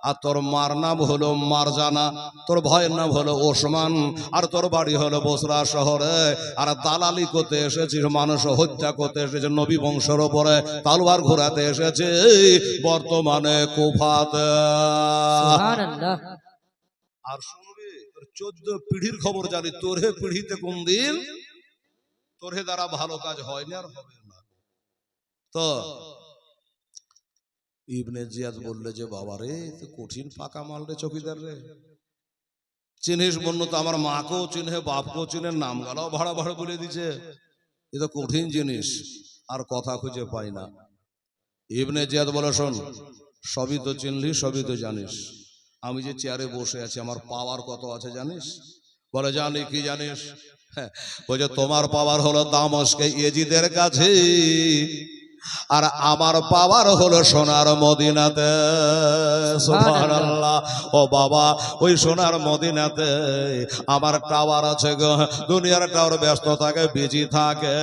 আর তোর মার নাম হলো মারজানা, তোর ভাইয়ের নাম হলো ওসমান, আর তোর বাড়ি হলো বসরা শহরে। আর দালালি করতে এসেছিস, মানুষ হত্যা করতে এসেছে, নবী বংশের ওপরে তালওয়ার ঘোরাতে এসেছে বর্তমানে কুফাতে। সুবহানাল্লাহ। আর শুনবি, তোর 14 পিঢ়ির খবর জানি, তোরে পিঢ়িতে কোন দিন তোরে দ্বারা ভালো কাজ হয়নি আর হবে না। তো ইবনে জিয়াদ বললে যে বাবা রে, তো কঠিন পাকা মাল রে চৌকিদার রে, চিনিস? বন্য তো আমার মাকেও চিনে, বাপকেও চিনে, নাম গালাও ভাড়া ভাড়া বলে দিছে, এ তো কঠিন জিনিস, আর কথা খুঁজে পাই না। ইবনে জিয়াদ বলে, শোন, সবই তো চিনলি, সবই তো জানিস, আমি যে চেয়ারে বসে আছি আমার পাওয়ার কত আছে জানিস? বলে জানি। কি জানিস? বলছে তোমার পাওয়ার হলো দামস্কে ইয়েজিদের কাছে, আর আমার পাওয়ার হলো সোনার মদিনাতে। সুবহানাল্লাহ। ও বাবা, ওই সোনার মদিনাতে আমার টাওয়ার আছে গো, দুনিয়ার টাওয়ার ব্যস্ত থাকে, বিজি থাকে,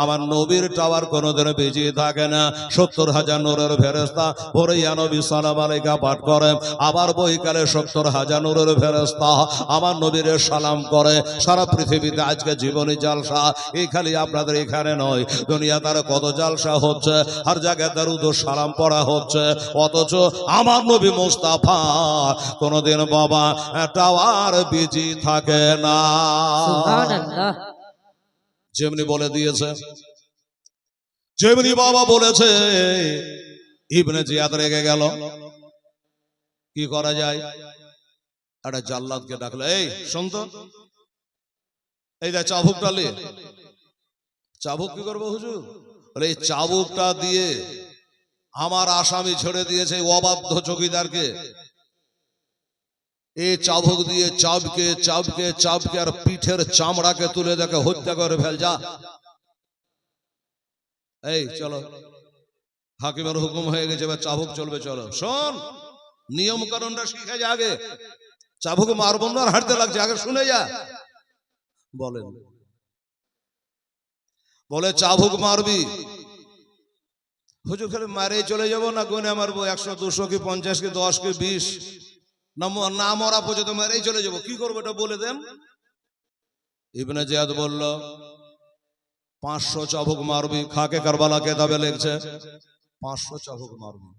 আমার নবীর টাওয়ার কোনোদিন বিজি থাকে না। 70,000 নূরের ফেরেশতা ভোরে ইয়া নবী সালাম আলাইকা পাঠ করে, আবার বৈকালে 70,000 নূরের ফেরেশতা আমার নবীর সালাম করে। সারা পৃথিবীতে আজকে জীবনী জালসা, এই খালি আপনাদের এখানে নয়, দুনিয়া তার কত জালসা হচ্ছে, হর জায়গায় দরুদ ও সালাম পড়া হচ্ছে, অথচ আমার নবী মুস্তাফা কোনদিন বাবা টাওয়ার বিজি থাকে না। সুবহানাল্লাহ। যেমনি বলে দিয়েছে, যেমনি বাবা বলেছে, ইবনে জিয়াদ রেগে গেল। কি করা যায়? একটা জাল্লাদকে ডাকলো, এই শোন তো, এই দেখ চাবুকটা লে। চাবুক কি করবো হুজুর? বলে এই চাবুকটা দিয়ে আমার আসামি ছেড়ে দিয়েছে এই অবাধ্য চৌকিদারকে। এই চাবুক দিয়ে চাবকে চাবকে চাবকে আর পিঠের চামড়াকে তুলে দেখে হত্যা করে ফেল যা। এই চলো, হাকিমের হুকুম হয়ে গেছে, এবার চাবুক চলবে, চলো। শোন, নিয়ম কানুনটা শিখে যা আগে। চাবুক মারবো না, আর হাঁটতে লাগছে, আগে শুনে যা। বলেন, বলে চাবুক মারবি? হুজুর খালি মারে চলে যাবো না গুনে মারবো 100 200 কি 50 কি 10 কি 20 না মরা পর্যন্ত মারেই চলে যাবো? কি করবো এটা বলে দেন। ইবনে জিয়াদ বলল 500 চাবুক মারবি। খাকে কারবালা কেতাবে লিখছে 500 চাবুক মারবি।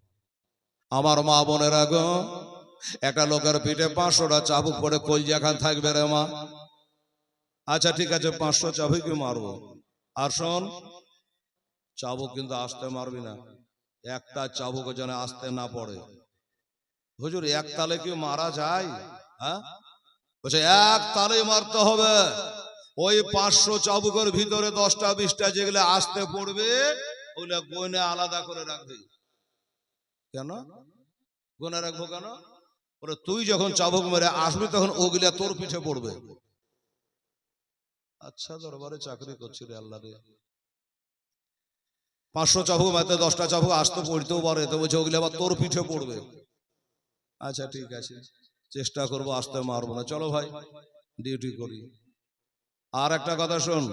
আমার মা বোনেরা গো, একটা লোকের পিঠে 500টা চাবুক পড়ে কলজা খান থাকবে রে মা? আচ্ছা ঠিক আছে, 500 চাবুকই মারবো। আর শোন, চাবুক কিন্তু আস্তে মারবি না, একটা চাবুক যেন আস্তে না পড়ে। হুজুর এক তালে কি মারা যায়? হ্যাঁ, বলছে এক তালে মারতে হবে। ওই 500 চাবুকের ভিতরে 10টা 20টা যেগুলো আস্তে পড়বে ওগুলো গয়না আলাদা করে রাখবে। কেন গয়না রাখবো কেন? বলে তুই যখন চাবুক মেরে আসবি তখন ওগুলা তোর পিঠে পড়বে। আচ্ছা, দরবারে চাকরি করছি রে আল্লাহ রে, 500 চাবুক মারতে 10টা চাবুক আসতে পড়তেও পারে, তো বলছে ওগুলো আবার তোর পিঠে পড়বে। আচ্ছা ঠিক আছে, চেষ্টা করবো, আসতে মারবো না। চলো ভাই, ডিউটি করি। আর একটা কথা শোন,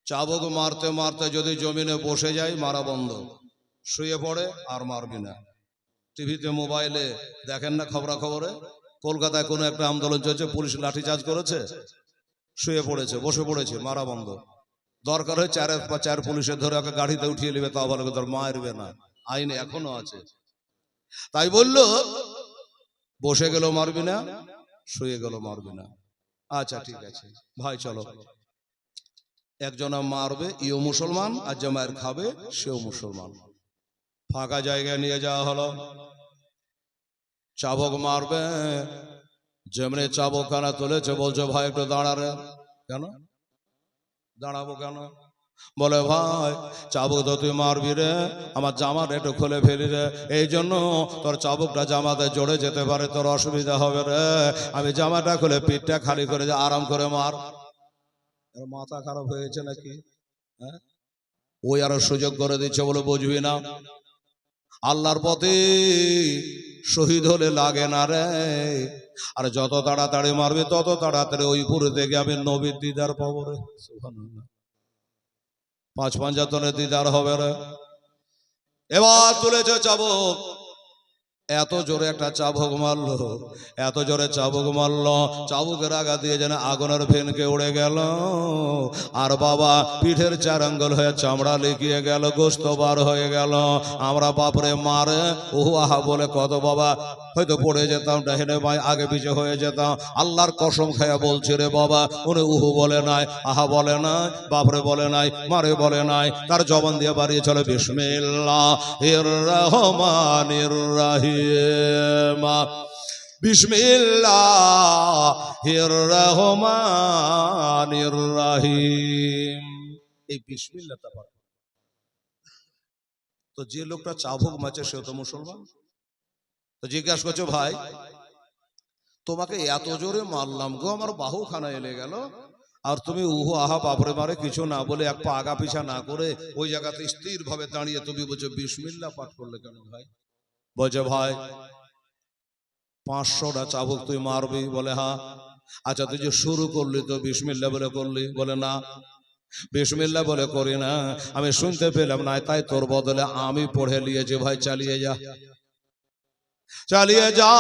চাবুক মারতে মারতে যদি জমিনে বসে যায় মারা বন্ধ, শুয়ে পড়ে আর মারবি না। টিভিতে মোবাইলে দেখেন না খবরাখবরে, কলকাতায় কোনো একটা আন্দোলন চলছে, পুলিশ লাঠিচার্জ করেছে, শুয়ে পড়েছে, বসে পড়েছে, মারা বন্ধ। দরকার হয় চার পুলিশের ধরে ওকে গাড়িতে উঠিয়ে নেবে, তা বলে তোর মারবে না, আইন এখনো আছে। তাই বললো বসে গেল মারবি না, শুয়ে গেল মারবি না। আচ্ছা ঠিক আছে ভাই, চলো। একজনা মারবে, ইও মুসলমান, আর যে মায়ের খাবে সেও মুসলমান। ফাঁকা জায়গায় নিয়ে যাওয়া হলো, চাবুক মারবে। যেমনি চাবুক কানা তুলেছে, বলছে ভাই একটু দাঁড়ারে। কেন দাঁড়াবো কেন? বলে ভাই চাবুক তো তুই মারবি রে, আমার জামাটা একটু খুলে ফেলি রে, এই জন্য তোর চাবুকটা জামাতে জড়ে যেতে পারে, তোর অসুবিধা হবে রে, আমি জামাটা খুলে পিঠটা খালি করে আরাম করে মার। মাথা খারাপ হয়েছে নাকি? হ্যাঁ, ওই আরো সুযোগ করে দিচ্ছে, বলে বুঝবি না, আল্লাহর পথে শহীদ হলে লাগে না রে, আর যত তাড়াতাড়ি মারবি তত তাড়াতাড়ি ওই পুরে থেকে আমি নবীর দিদার পাবো রে। সুবহানাল্লাহ, 5-5 দিদার হবে রে। এবার তুলেছে চাবুক, এত জোরে একটা চাবুক মারলো, এত জোরে চাবুক মারলো, চাবুকের আগা দিয়ে যেন আগুনের ফেনকে উড়ে গেল। আর বাবা পিঠের 4 আঙ্গুল হয়ে চামড়া লিখিয়ে গেল, গোস্ত বার হয়ে গেল। আমরা বাপরে মারে ওহু আহা বলে কত বাবা হয়তো পড়ে যেতাম, ডাহিনে বাই আগে পিছে হয়ে যেতাম। আল্লাহর কসম খায়া বলছি রে বাবা, উনি উহু বলে নাই, আহা বলে নাই, বাপরে বলে নাই, মারে বলে নাই, তার জবান দিয়ে বাড়িয়ে চলে বিসমিল্লাহির রহমানির রহিম, বিসমিল্লাহির রহমানির রহিম। এই বিসমিল্লাহটা পড়ো। তো যে লোকটা চাবুক মারছে সেও তো মুসলমান। তো জিজ্ঞাসা করছো ভাই তোমাকে এত জোরে মারলাম গো, আমার বাহু খানা এলে গেল, আর তুমি উহু আহা বাপরে মারে কিছু না বলে এক পা আগা পিছা না করে ওই জায়গাতে স্থির ভাবে দাঁড়িয়ে তুমি বলছো বিসমিল্লাহ পাঠ করলে কেন ভাই? বলছে ভাই 500টা চাবুক তুই মারবি? বলে হ্যাঁ। আচ্ছা তুই যে শুরু করলি তো বিসমিল্লাহ বলে করলি? বলে না, বিসমিল্লাহ বলে করি না, আমি শুনতে পেলাম না, তাই তোর বদলে আমি পড়ে নিয়েছি। ভাই চালিয়ে যা, চালিয়ে যা।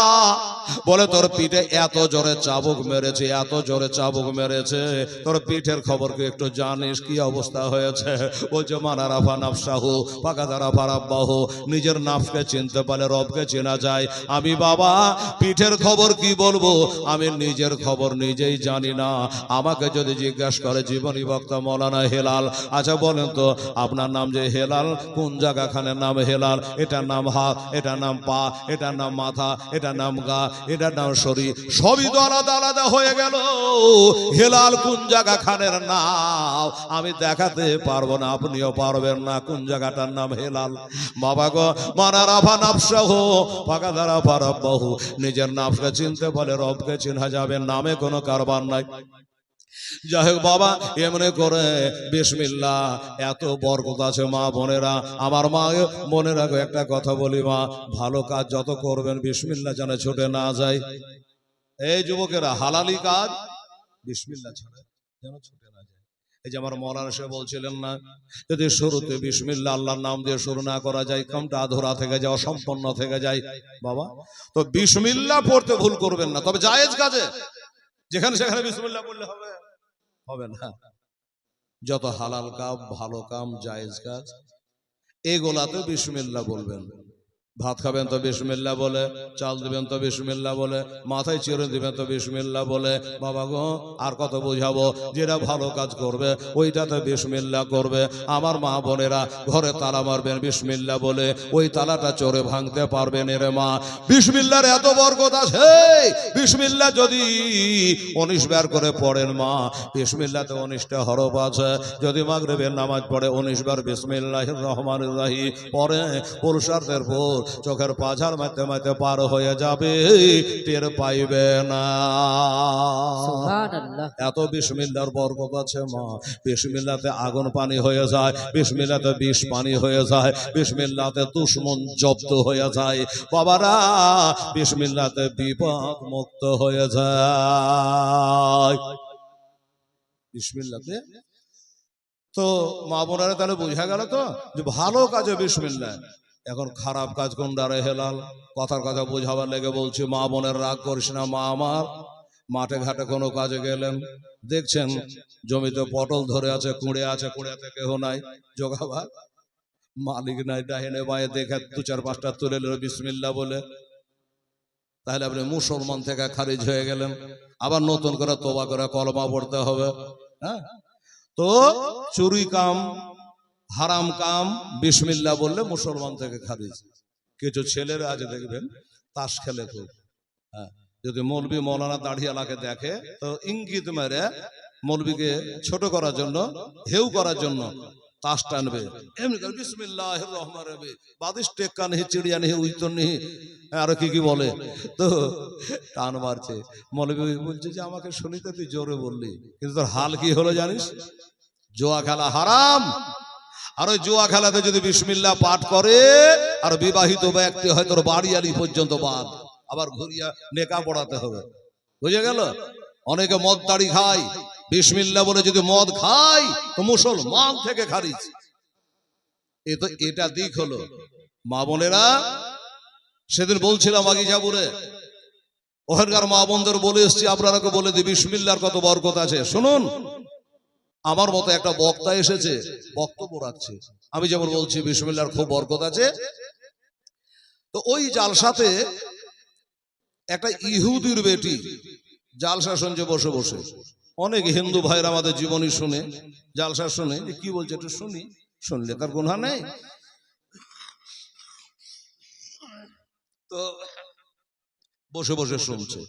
বলে তোর পিঠে এত জোরে চাবুক মেরেছে, এত জোরে চাবুক মেরেছে, তোর পিঠের খবর কি একটু জানিস? কি অবস্থা হয়েছে? বলছে মানা রাফা নাফসাহু পাকাদা রাফা রাব্বাহু, নিজের নাফকে চিনতে পারলে রবকে চেনা যায়। আমি বাবা পিঠের খবর কি বলবো, আমি নিজের খবর নিজেই জানি না। আমাকে যদি জিজ্ঞাসা করে জীবনী বক্তা মৌলানা হেলাল, আচ্ছা বলেন তো আপনার নাম যে হেলাল, কোন জায়গাখানের নাম হেলাল? এটার নাম হাত, এটার নাম পা, এটার এটার নাম মাথা, এটার নাম গা, এটার নাম শরীর, সবই তো আলাদা আলাদা হয়ে গেল। হেলাল কোন জায়গা খানের নাম আমি দেখাতে পারবো না, আপনিও পারবেন না। কোন জায়গাটার নাম হেলাল? বাবা গো, মানার আফা নাফসাহ ফাকাদার আফা রব্বাহু, নিজের নাফসকে চিনতে বলে রবকে চিনা যাবে, নামে কোনো কারবার নাই। যাই হোক বাবা, এমনি করে বিসমিল্লাহ এত বরকত আছে। মা বোনেরা, আমার মা বোনেরা একটা কথা বলি, মা ভালো কাজ যত করবেন বিসমিল্লাহ যেন ছুটে না যায়। এই যুবকেরা, হালালি কাজ বিসমিল্লাহ ছাড়া যেন ছুটে না যায়। এই যে আমার মৌলানা সাহেব বলছিলেন না, যদি শুরুতে বিসমিল্লাহ আল্লাহর নাম দিয়ে শুরু না করা যায়, কামটা আধুরা থেকে যায়, অসম্পন্ন থেকে যায়। বাবা তো বিসমিল্লাহ পড়তে ভুল করবেন না, তবে জায়েজ কাজে যেখানে সেখানে বিসমিল্লাহ পড়লে হবে হবে না। যত হালাল কাম, ভালো কাম, জায়েজ কাজ এগুলাতে বিসমিল্লাহ বলবেন। ভাত খাবেন তো বিসমিল্লাহ বলে, চাল দিবেন তো বিসমিল্লাহ বলে, মাথায় চিরুনি দিবেন তো বিসমিল্লাহ বলে। বাবা গো, আর কত বোঝাবো? যেটা ভালো কাজ করবে ওইটাতে বিসমিল্লাহ করবে। আমার মা বোনেরা, ঘরে তালা মারবেন বিসমিল্লাহ বলে, ওই তালাটা চোরে ভাঙতে পারবেন রে মা। বিসমিল্লাহর এত বরকত আছে। বিসমিল্লাহ যদি 19 বার করে পড়েন মা, বিসমিল্লাহতে 19টা হরফ আছে। যদি মাগরিবের নামাজ পড়ে 19 বার বিসমিল্লাহির রহমানির রহিম পড়ে, পুরুষার্থের পর চোখের পাঝার মাঝে মাঝে পার হয়ে যাবে, টের পাইবে না। সুবহানাল্লাহ। এত বিসমিল্লাহর বরকত আছে মা। বিসমিল্লাহতে আগুন পানি হয়ে যায়, বিসমিল্লাহতে বিষ পানি হয়ে যায়, বিসমিল্লাহতে দুশমন জব্দ হয়ে যায়। বাবারা, বিসমিল্লাহতে বিপদ মুক্ত হয়ে যায় বিসমিল্লাহতে। তো মা বোনেরা, তাহলে বোঝা গেল তো যে ভালো কাজে বিসমিল্লাহ। এখন খারাপ কাজ কোনটা রে হেলাল? কথার কথা বোঝাবার লেগে বলছি, মা বোনের রাগ করিস না। মা আমার, মাঠে ঘাটে কোনো কাজে গেলেন, দেখছেন জমিতে পটল ধরে আছে, কুঁড়ে আছে, কুঁড়েতে কেহ নাই, জোগাবার মালিক নাই, ডাহিনে বায়ে দেখে 2-4-5টা তুলে নিল বিসমিল্লাহ বলে, তাহলে আপনি মুসলমান থেকে খারিজ হয়ে গেলেন। আবার নতুন করে তোবা করে কলমা পড়তে হবে। হ্যাঁ, তো চুরি কাম, হারাম কাম বিসমিল্লাহ বললে মুসলমান থেকে খারিজ। কিছু ছেলেরা আজ দেখবেন তাস খেলে খুব। হ্যাঁ, যদি মৌলবি মৌলানা দাঁড়িয়ালাকে দেখে তো ইঙ্গিত মেরে মৌলবিকে ছোট করার জন্য, হেউ করার জন্য তাস টানবে। এমনি করে বিসমিল্লাহির রহমানির রহিম, বাদিশ টেক্কা নেই, চিড়িয়া নেই, উইতন নেই, আরো কি কি বলে, তো টান মারছে। মৌলবি বলছে যে আমাকে শুনিতে তুই জোরে বললি, কিন্তু তোর হাল কি হলো জানিস? জুয়া খেলা হারাম। আর ওই জুয়া খেলাতে যদি বিসমিল্লাহ পাঠ করে, আর বিবাহিত ব্যক্তি হয়তো বাড়িয়ালি পর্যন্ত বাদ, আবার ঘুরিয়া নেকা পড়াতে হবে। বুঝে গেল? অনেকে মদ দাড়ি খায়, বিসমিল্লাহ বলে যদি মদ খায় তো মুসলমান থেকে খারিজ। এটা দিক হলো। মা বোনেরা, সেদিন বলছিলাম আগিজাপুরে, ওখানকার মা বোনদের বলে এসছি, আপনারাকে বলে দিই বিসমিল্লাহর কত বরকত আছে। শুনুন, আমার মতো একটা বক্তা এসেছে, বক্তব্য রাখছে, আমি যেমন বলছি বিসমিল্লাহর খুব বরকত আছে। তো ওই জালসাতে একটা ইহুদির বেটি জালসা শুনছে বসে বসে। অনেক হিন্দু ভাইরা আমাদের জীবনী শুনে, জালসা শুনে, যে কি বলছে একটু শুনি, শুনলে তার গুনাহ নেই। তো বসে বসে শুনছে।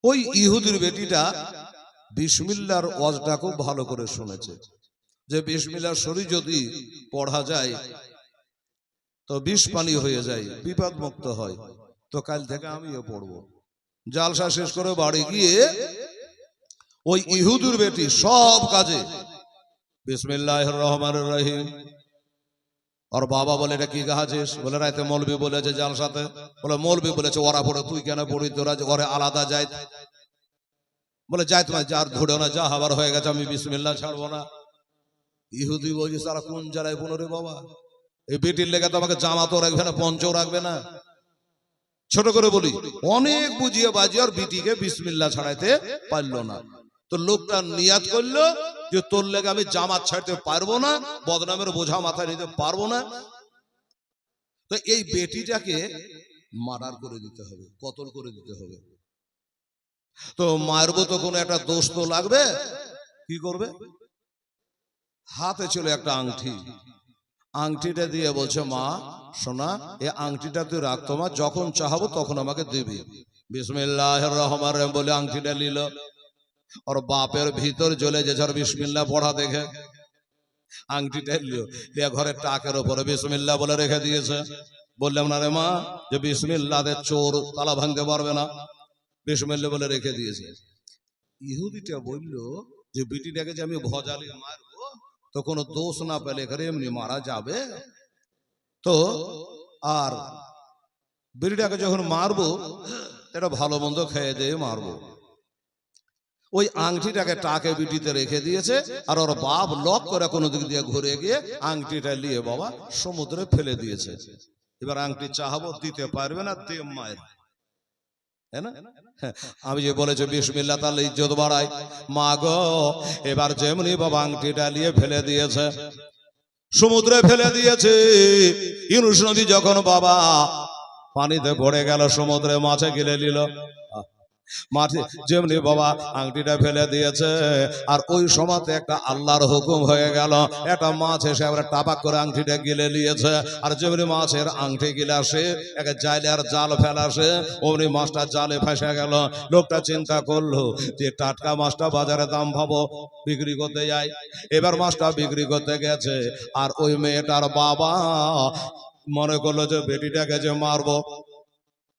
ওই ইহুদির বেটিটা বিসমিল্লাহর ওয়াজটা খুব ভালো করে শুনেছে, যে বিসমিল্লাহর শরীর যদি পড়া যায় তো বিষ পানি হয়ে যায়, বিপদ মুক্ত হয়। তো কাল থেকে আমিও পড়বো। জালসা শেষ করে বাড়ি গিয়ে ওই ইহুদির বেটি সব কাজে বিসমিল্লাহির রহমানির রহিম। আর বাবা বলে এটা কি গাছিস? বলে রাতে মৌলবি বলেছে জালসাতে। বলে মৌলবি বলেছে ওরা পড়ে, তুই কেন পড়ি? তোরা ঘরে আলাদা যাই। বলে যাই তোমার যার ধুড়ে না, যা হবার হয়ে গেছে, আমি বিসমিল্লাহ ছাড়বো না। ইহুদি বলছিস তারা কোন জায়গায় পুনরে বাবা, এই বেটির লেগে তো আমাকে জামাতও রাখবে না, পঞ্চও রাখবে না। ছোট করে বলি, অনেক বুঝিয়ে বাজিয়ে আর বিটিকে বিসমিল্লাহ ছাড়াইতে পারলো না। তো লোকটা নিয়াত করলো যে তোর লেগে আমি জামাত ছাড়তে পারবো না, বদনামের বোঝা মাথায় নিতে পারবো না। তো এই বেটিটাকে মার্ডার করে দিতে হবে, কতল করে দিতে হবে। তো মারবো তো কোনো একটা দোষ তো লাগবে। কি করবে? হাতে ছিল একটা আংটি, আংটিটা দিয়ে বলছে, মা সোনা এই আংটিটা তুই রাখ, তোমার যখন চাহাবো তখন আমাকে দিবি। বিসমিল্লাহির রহমানির রহিম বলে আংটিটা নিল। ওর বাপের ভিতর জ্বলে যে ঝড় বিসমিল্লাহ পড়া দেখে আংটিটা নিল, দিয়ে ঘরের টাকের উপরে বিসমিল্লাহ বলে রেখে দিয়েছে। বললাম না রে মা যে বিসমিল্লাহতে চোর তালা ভাঙতে পারবে না, বিসমিল্লাহ বলে রেখে দিয়েছে। ইহুদিটা বলল যে বিটিটাকে যে আমি ভজালি মারবো তো কোনো দোষ না পেলে এখানে এমনি মারা যাবে তো, আর বিটিটাকে যখন মারবো এটা ভালো মন্দ খেয়ে দিয়ে মারবো। ওই আংটিটাকে টাকে বিটিতে রেখে দিয়েছে, আর ওর বাপ লক করে কোনো দিক দিয়ে ঘুরে গিয়ে আংটিটা নিয়ে বাবা সমুদ্রে ফেলে দিয়েছে। এবার আংটি চাহাবো দিতে পারবে না, দে মায়ের, হ্যাঁ না? আমি যে বলেছি বিসমিল্লাহ তাহলে ইজ্জত বাড়ায়। মা গো এবার যেমনি বাবা আংটিটা নিয়ে ফেলে দিয়েছে, সমুদ্রে ফেলে দিয়েছে। ইউনুস নবী যখন বাবা পানিতে পড়ে গেল, সমুদ্রে মাছে গিলে নিল, মাঠে যেমনি বাবা আংটিটা ফেলে দিয়েছে, আর ওই সময়তে একটা আল্লাহর হুকুম হয়ে গেল, একটা মাছ এসে আবার টাপাক করে আংটিটা গিলে নিয়েছে। আর যেমনি মাছের আংটি গিলে আসে একটা জালে আর জাল ফেলাসে, অমনি মাছটা জালে ফেসে গেল। লোকটা চিন্তা করলো যে টাটকা মাছটা বাজারে দাম ভাবো বিক্রি করতে যায়। এবার মাছটা বিক্রি করতে গেছে, আর ওই মেয়েটার বাবা মনে করলো যে বেটিটাকে যে মারবো,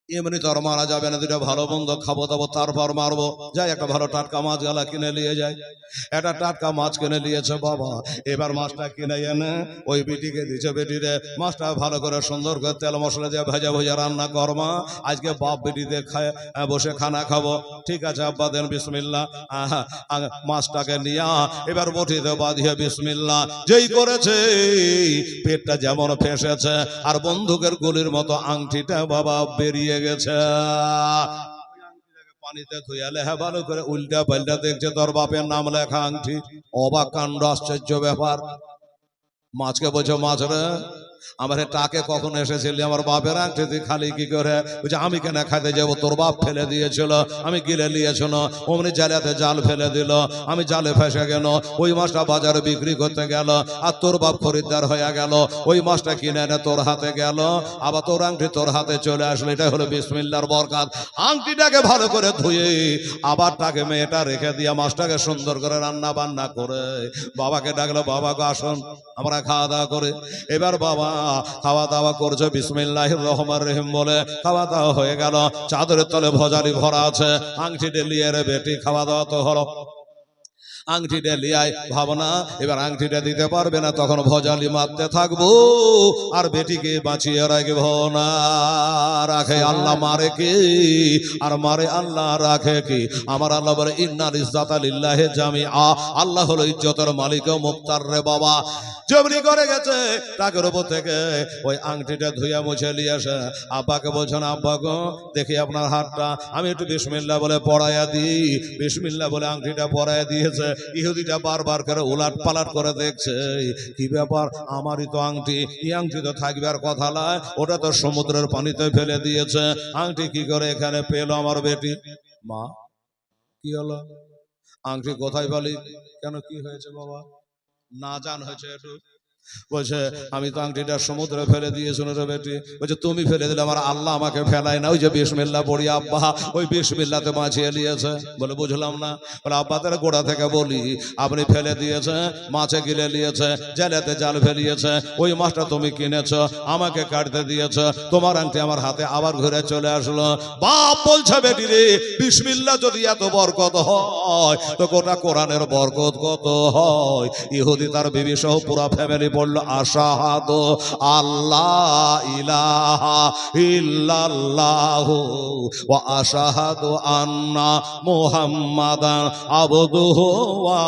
এমনি তো আর মারা যাবে না, দুটা ভালো মন্দ খাবো দাবো তারপর মারবো। যাই একটা ভালো টাটকা মাছ গালা কিনে নিয়ে যায়। একটা টাটকা মাছ কিনে নিয়েছে বাবা। এবার মাছটা কিনে এনে ওই বেটিকে দিয়েছে, বেটিরে মাছটা ভালো করে সুন্দর করে তেল মশলা দিয়ে ভেজা ভেজা রান্না কর মা, আজকে বাপ বেটিতে খায় বসে খানা খাবো। ঠিক আছে আব্বা দেন বিসমিল্লাহ। মাছটাকে নিয়ে এবার বটিতে বাঁধিয়ে বিসমিল্লাহ যেই করেছে, পেটটা যেমন ফেসেছে আর বন্দুকের গুলির মতো আংটিটা বাবা বেরিয়ে গেছে। পানিতে ধুয়ালে হ্যাঁ ভালো করে উল্টা পাল্টা দেখছে, তোর বাপের নাম লেখা আংটি। অবাক কাণ্ড, আশ্চর্য ব্যাপার। মাছকে বলছো মাছ রে আমার টাকে কখন এসেছিলি, আমার বাপের আংটি তুই খালি কি করে? বলছে আমি কেন খাইতে যাবো, তোর বাপ ফেলে দিয়েছিল, আমি গিলে নিয়েছিল। অমনি জালেতে জাল ফেলে দিল, আমি জালে ফেসে গেল। ওই মাছটা বাজারে বিক্রি করতে গেল, আর তোর বাপ খরিদ্দার হয়ে গেল। ওই মাছটা কিনে এনে তোর হাতে গেল, আবার তোর আংটি তোর হাতে চলে আসলো। এটা হলো বিসমিল্লাহর বরকত। আংটিটাকে ভালো করে ধুয়ে আবার তাকে মেয়েটা রেখে দিয়ে মাছটাকে সুন্দর করে রান্না বান্না করে বাবাকে ডাকলো, বাবা গো আসুন আমরা খাওয়া দাওয়া করে। এবার বাবা খাওয়া দাওয়া করছে, বিসমিল্লাহির রহমানির রহিম বলে খাওয়া দাওয়া হয়ে গেল। চাদরের তলে ভজালি ভরা আছে, আংটিটা লিয়ে রে বেটি খাওয়া দাওয়া তো হলো। আংটিটা লিয়ায় ভাবনা, এবার আংটিটা দিতে পারবে না, তখন ভজালি মারতে থাকবো আর বেটিকে বাঁচিয়ে রাখবো না। রাখে আল্লাহ, মারে কি আর মারে আল্লাহ, রাখে কি? আমার আল্লাহ বলে ইন্নাল ইজ্জাতা লিল্লাহি জামিআ, আল্লাহ হলো ইজ্জতের মালিক ও মুক্তার রে বাবা। যেমনি করে গেছে টাকের উপর থেকে ওই আংটিটা ধুইয়া মুছে নিয়ে আসে। আব্বাকে বলছেন আব্বা গো দেখি আপনার হাতটা, আমি একটু বিসমিল্লাহ বলে পড়াইয়া দিই। বিসমিল্লাহ বলে আংটিটা পড়াইয়া দিয়েছে। ইহুদিটা বারবার করে উলাট পালাট করে দেখছে, কি ব্যাপার, আমারই তো আংটি, এই আংটি তো থাকবার কথা নয়, ওটা তো সমুদ্রের পানিতে ফেলে দিয়েছে। আংটি কি করে এখানে পেলো আমার বেটি? মা কি হলো, আংটি কোথায় পালি? কেন কি হয়েছে বাবা? না জান হয়েছে একটু। বলছে আমি তো আংটিটা সমুদ্রে ফেলে দিয়েছিল রে বেটি। বলছে তুমি ফেলে দিলে, আমার আল্লাহ আমাকে ফেলায় না। ওই যে বিসমিল্লাহ পড়ি আব্বা, ওই বিসমিল্লাহতে বাঁচিয়ে নিয়েছে। বলে বুঝলাম না। বলে আব্বা তার গোড়া থেকে বলি, আপনি ফেলে দিয়েছে, মাছে গিলে নিয়েছে, জালেতে জাল ফেলিয়েছে, ওই মাছটা তুমি কিনেছ, আমাকে কাটতে দিয়েছ, তোমার আংটি আমার হাতে আবার ঘুরে চলে আসলো। বাপ বলছে বেটি রে, বিসমিল্লাহ যদি এত বরকত হয় তো গোটা কোরআনের বরকত কত হয়। ইহুদি তার বিবি সহ পুরা ফ্যামিলি বললো আশহাদু আল্লাহ ইলাহা ইল্লাল্লাহু ওয়া আশহাদু আন্না মুহাম্মাদান আবদুহু ওয়া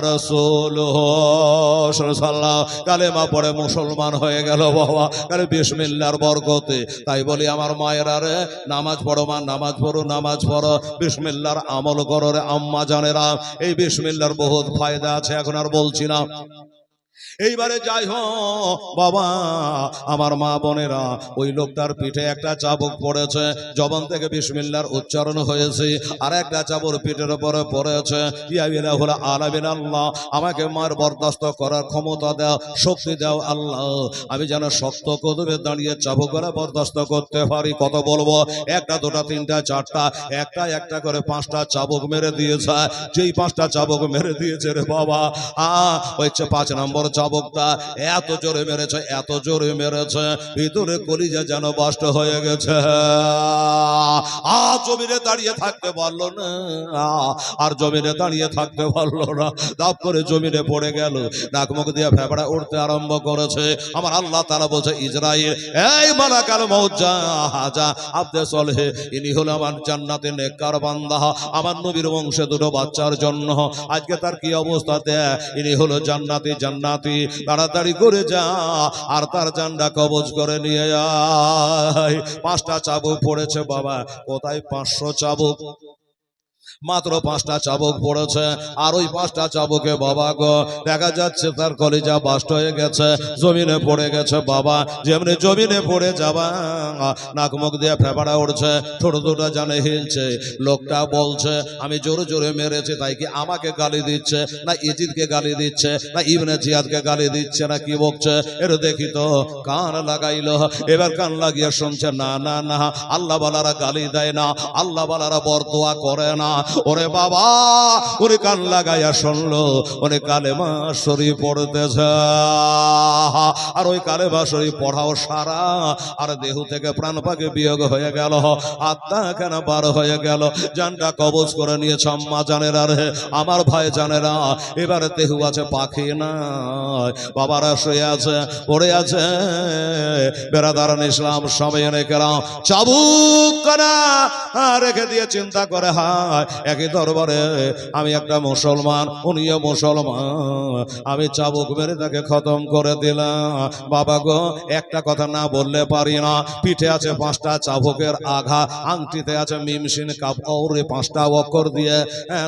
রাসূলুহু। সাল্লাল্লাহু কালেমা পড়ে মুসলমান হয়ে গেল বাবা, কালে বিসমিল্লাহর বরকতে। তাই বলি আমার মায়েরা রে, নামাজ পড়ো মা, নামাজ পড়ো, নামাজ পড়ো, বিসমিল্লাহর আমল করো রে আম্মা জানেরা। এই বিসমিল্লাহর বহুত ফায়দা আছে, এখন আর বলছি না। এইবারে যাই হোক বাবা, আমার মা বোনেরা, ওই লোকটার পিঠে একটা চাবুক পড়েছে, জবান থেকে বিসমিল্লাহর উচ্চারণ হয়েছে, আর একটা চাবুক পিঠের উপরে পড়েছে। ইয়া ইলাহুল আলামিন, আল্লাহ আমাকে মার বরদাস্ত করার ক্ষমতা দাও, শক্তি দাও আল্লাহ, আমি যেন শক্ত কদমে দাঁড়িয়ে চাবুকগুলো বরদাস্ত করতে পারি। কত বলবো? একটা, দুটা, তিনটা, চারটা, একটা একটা করে 5টা চাবুক মেরে দিয়েছে। যেই 5টা চাবুক মেরে দিয়েছে রে বাবা, ওই 5 নম্বর চাবুকটা এত জোরে মেরেছে, এত জোরে মেরেছে, ভিতরে কলিজা যেন বাস্ট হয়ে গেছে। জমিনে দাঁড়িয়ে থাকতে পারলো না, আর জমিনে দাঁড়িয়ে থাকতে পারলো না, দাপ করে জমিনে পড়ে গেল, নাক মুখ দিয়ে ফেফড়া উঠতে আরম্ভ করেছে। আমার আল্লাহ তাআলা বলছে, ইসরাইল, এই মালাকাল মউত যা আব্দে সলেহ, ইনি হলো আমার জান্নাতের নেককার বান্দা, আমার নবীর বংশে 2টো বাচ্চার জন্য আজকে তার কি অবস্থাতে, ইনি হলো জান্নাতি, জান্নাতি, তাড়াতাড়ি করে যা আর তার জানটা কবজ করে নিয়ে যায়। 5টা চাবুক পড়েছে বাবা, কোথায় 500 চাবুক, মাত্র 5টা চাবুক পড়েছে। আর ওই 5টা চাবুকে বাবা গো দেখা যাচ্ছে তার কলিজা বাস্ট হয়ে গেছে, জমিনে পড়ে গেছে বাবা। যেমনি জমিনে পড়ে যাবা, নাক মুখ দিয়ে ফেফড়া উঠছে, ছোট দুটো জানে হিলছে। লোকটা বলছে, আমি জোরে জোরে মেরেছি, তাই কি আমাকে গালি দিচ্ছে, না ইজিদকে গালি দিচ্ছে, না ইবনে জিয়াদকে গালি দিচ্ছে, না কি বকছে? এর দেখি তো। কান লাগাইলো, এবার কান লাগিয়ে শুনছে, না না না, আল্লাহ বালারা গালি দেয় না, আল্লাহ বালারা বরদোয়া করে না। ওরে বাবা, ওরে কান লাগাইয়া শুনলো, ওরে কালেমা শরীফ পড়তেছে, আর ওই কালেমা শরীফ পড়াও সারা, আর দেহ থেকে প্রাণ পাকে বিয়োগ হয়ে গেল, আত্মা কেন বার হয়ে গেল, জানটা কবজ করে নিয়েছে। আম্মা জানেরা রে, আমার ভাই জানেরা, এবারে দেহ আছে, পাখি না, বাবারা শুয়ে আছে, পড়ে আছে। বেরাদারান ইসলাম সবাই রেখেলাম চাবুক করা রেখে দিয়ে চিন্তা করে, হায় একই দরবারে আমি একটা মুসলমান, উনিও মুসলমান, আমি চাবুক মেরে তাকে খতম করে দিলাম। বাবা গো, একটা কথা না বললে পারি না, পিঠে আছে 5টা চাবুকের আঘা, আংটিতে আছে মিমসিন কাপ, ওরে 5টা অক্ষর দিয়ে,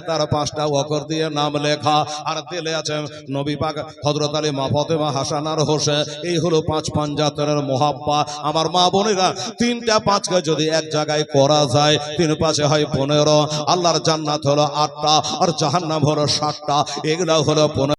তার 5টা অক্ষর দিয়ে নাম লেখা, আর দিলে আছে নবী পাক হযরত আলী, মা ফাতেমা, হাসান আর হোসেন। এই হলো 5 পাঞ্জাতনের মোহাব্বা। আমার মা বোনেরা, 3টা 5কে যদি এক জায়গায় করা যায়, 3 5 হয় 15। আল্লাহর জান্নাত হলো 8টা, আর জাহান্নাম হলো 7টা, এগুলা হলো 15।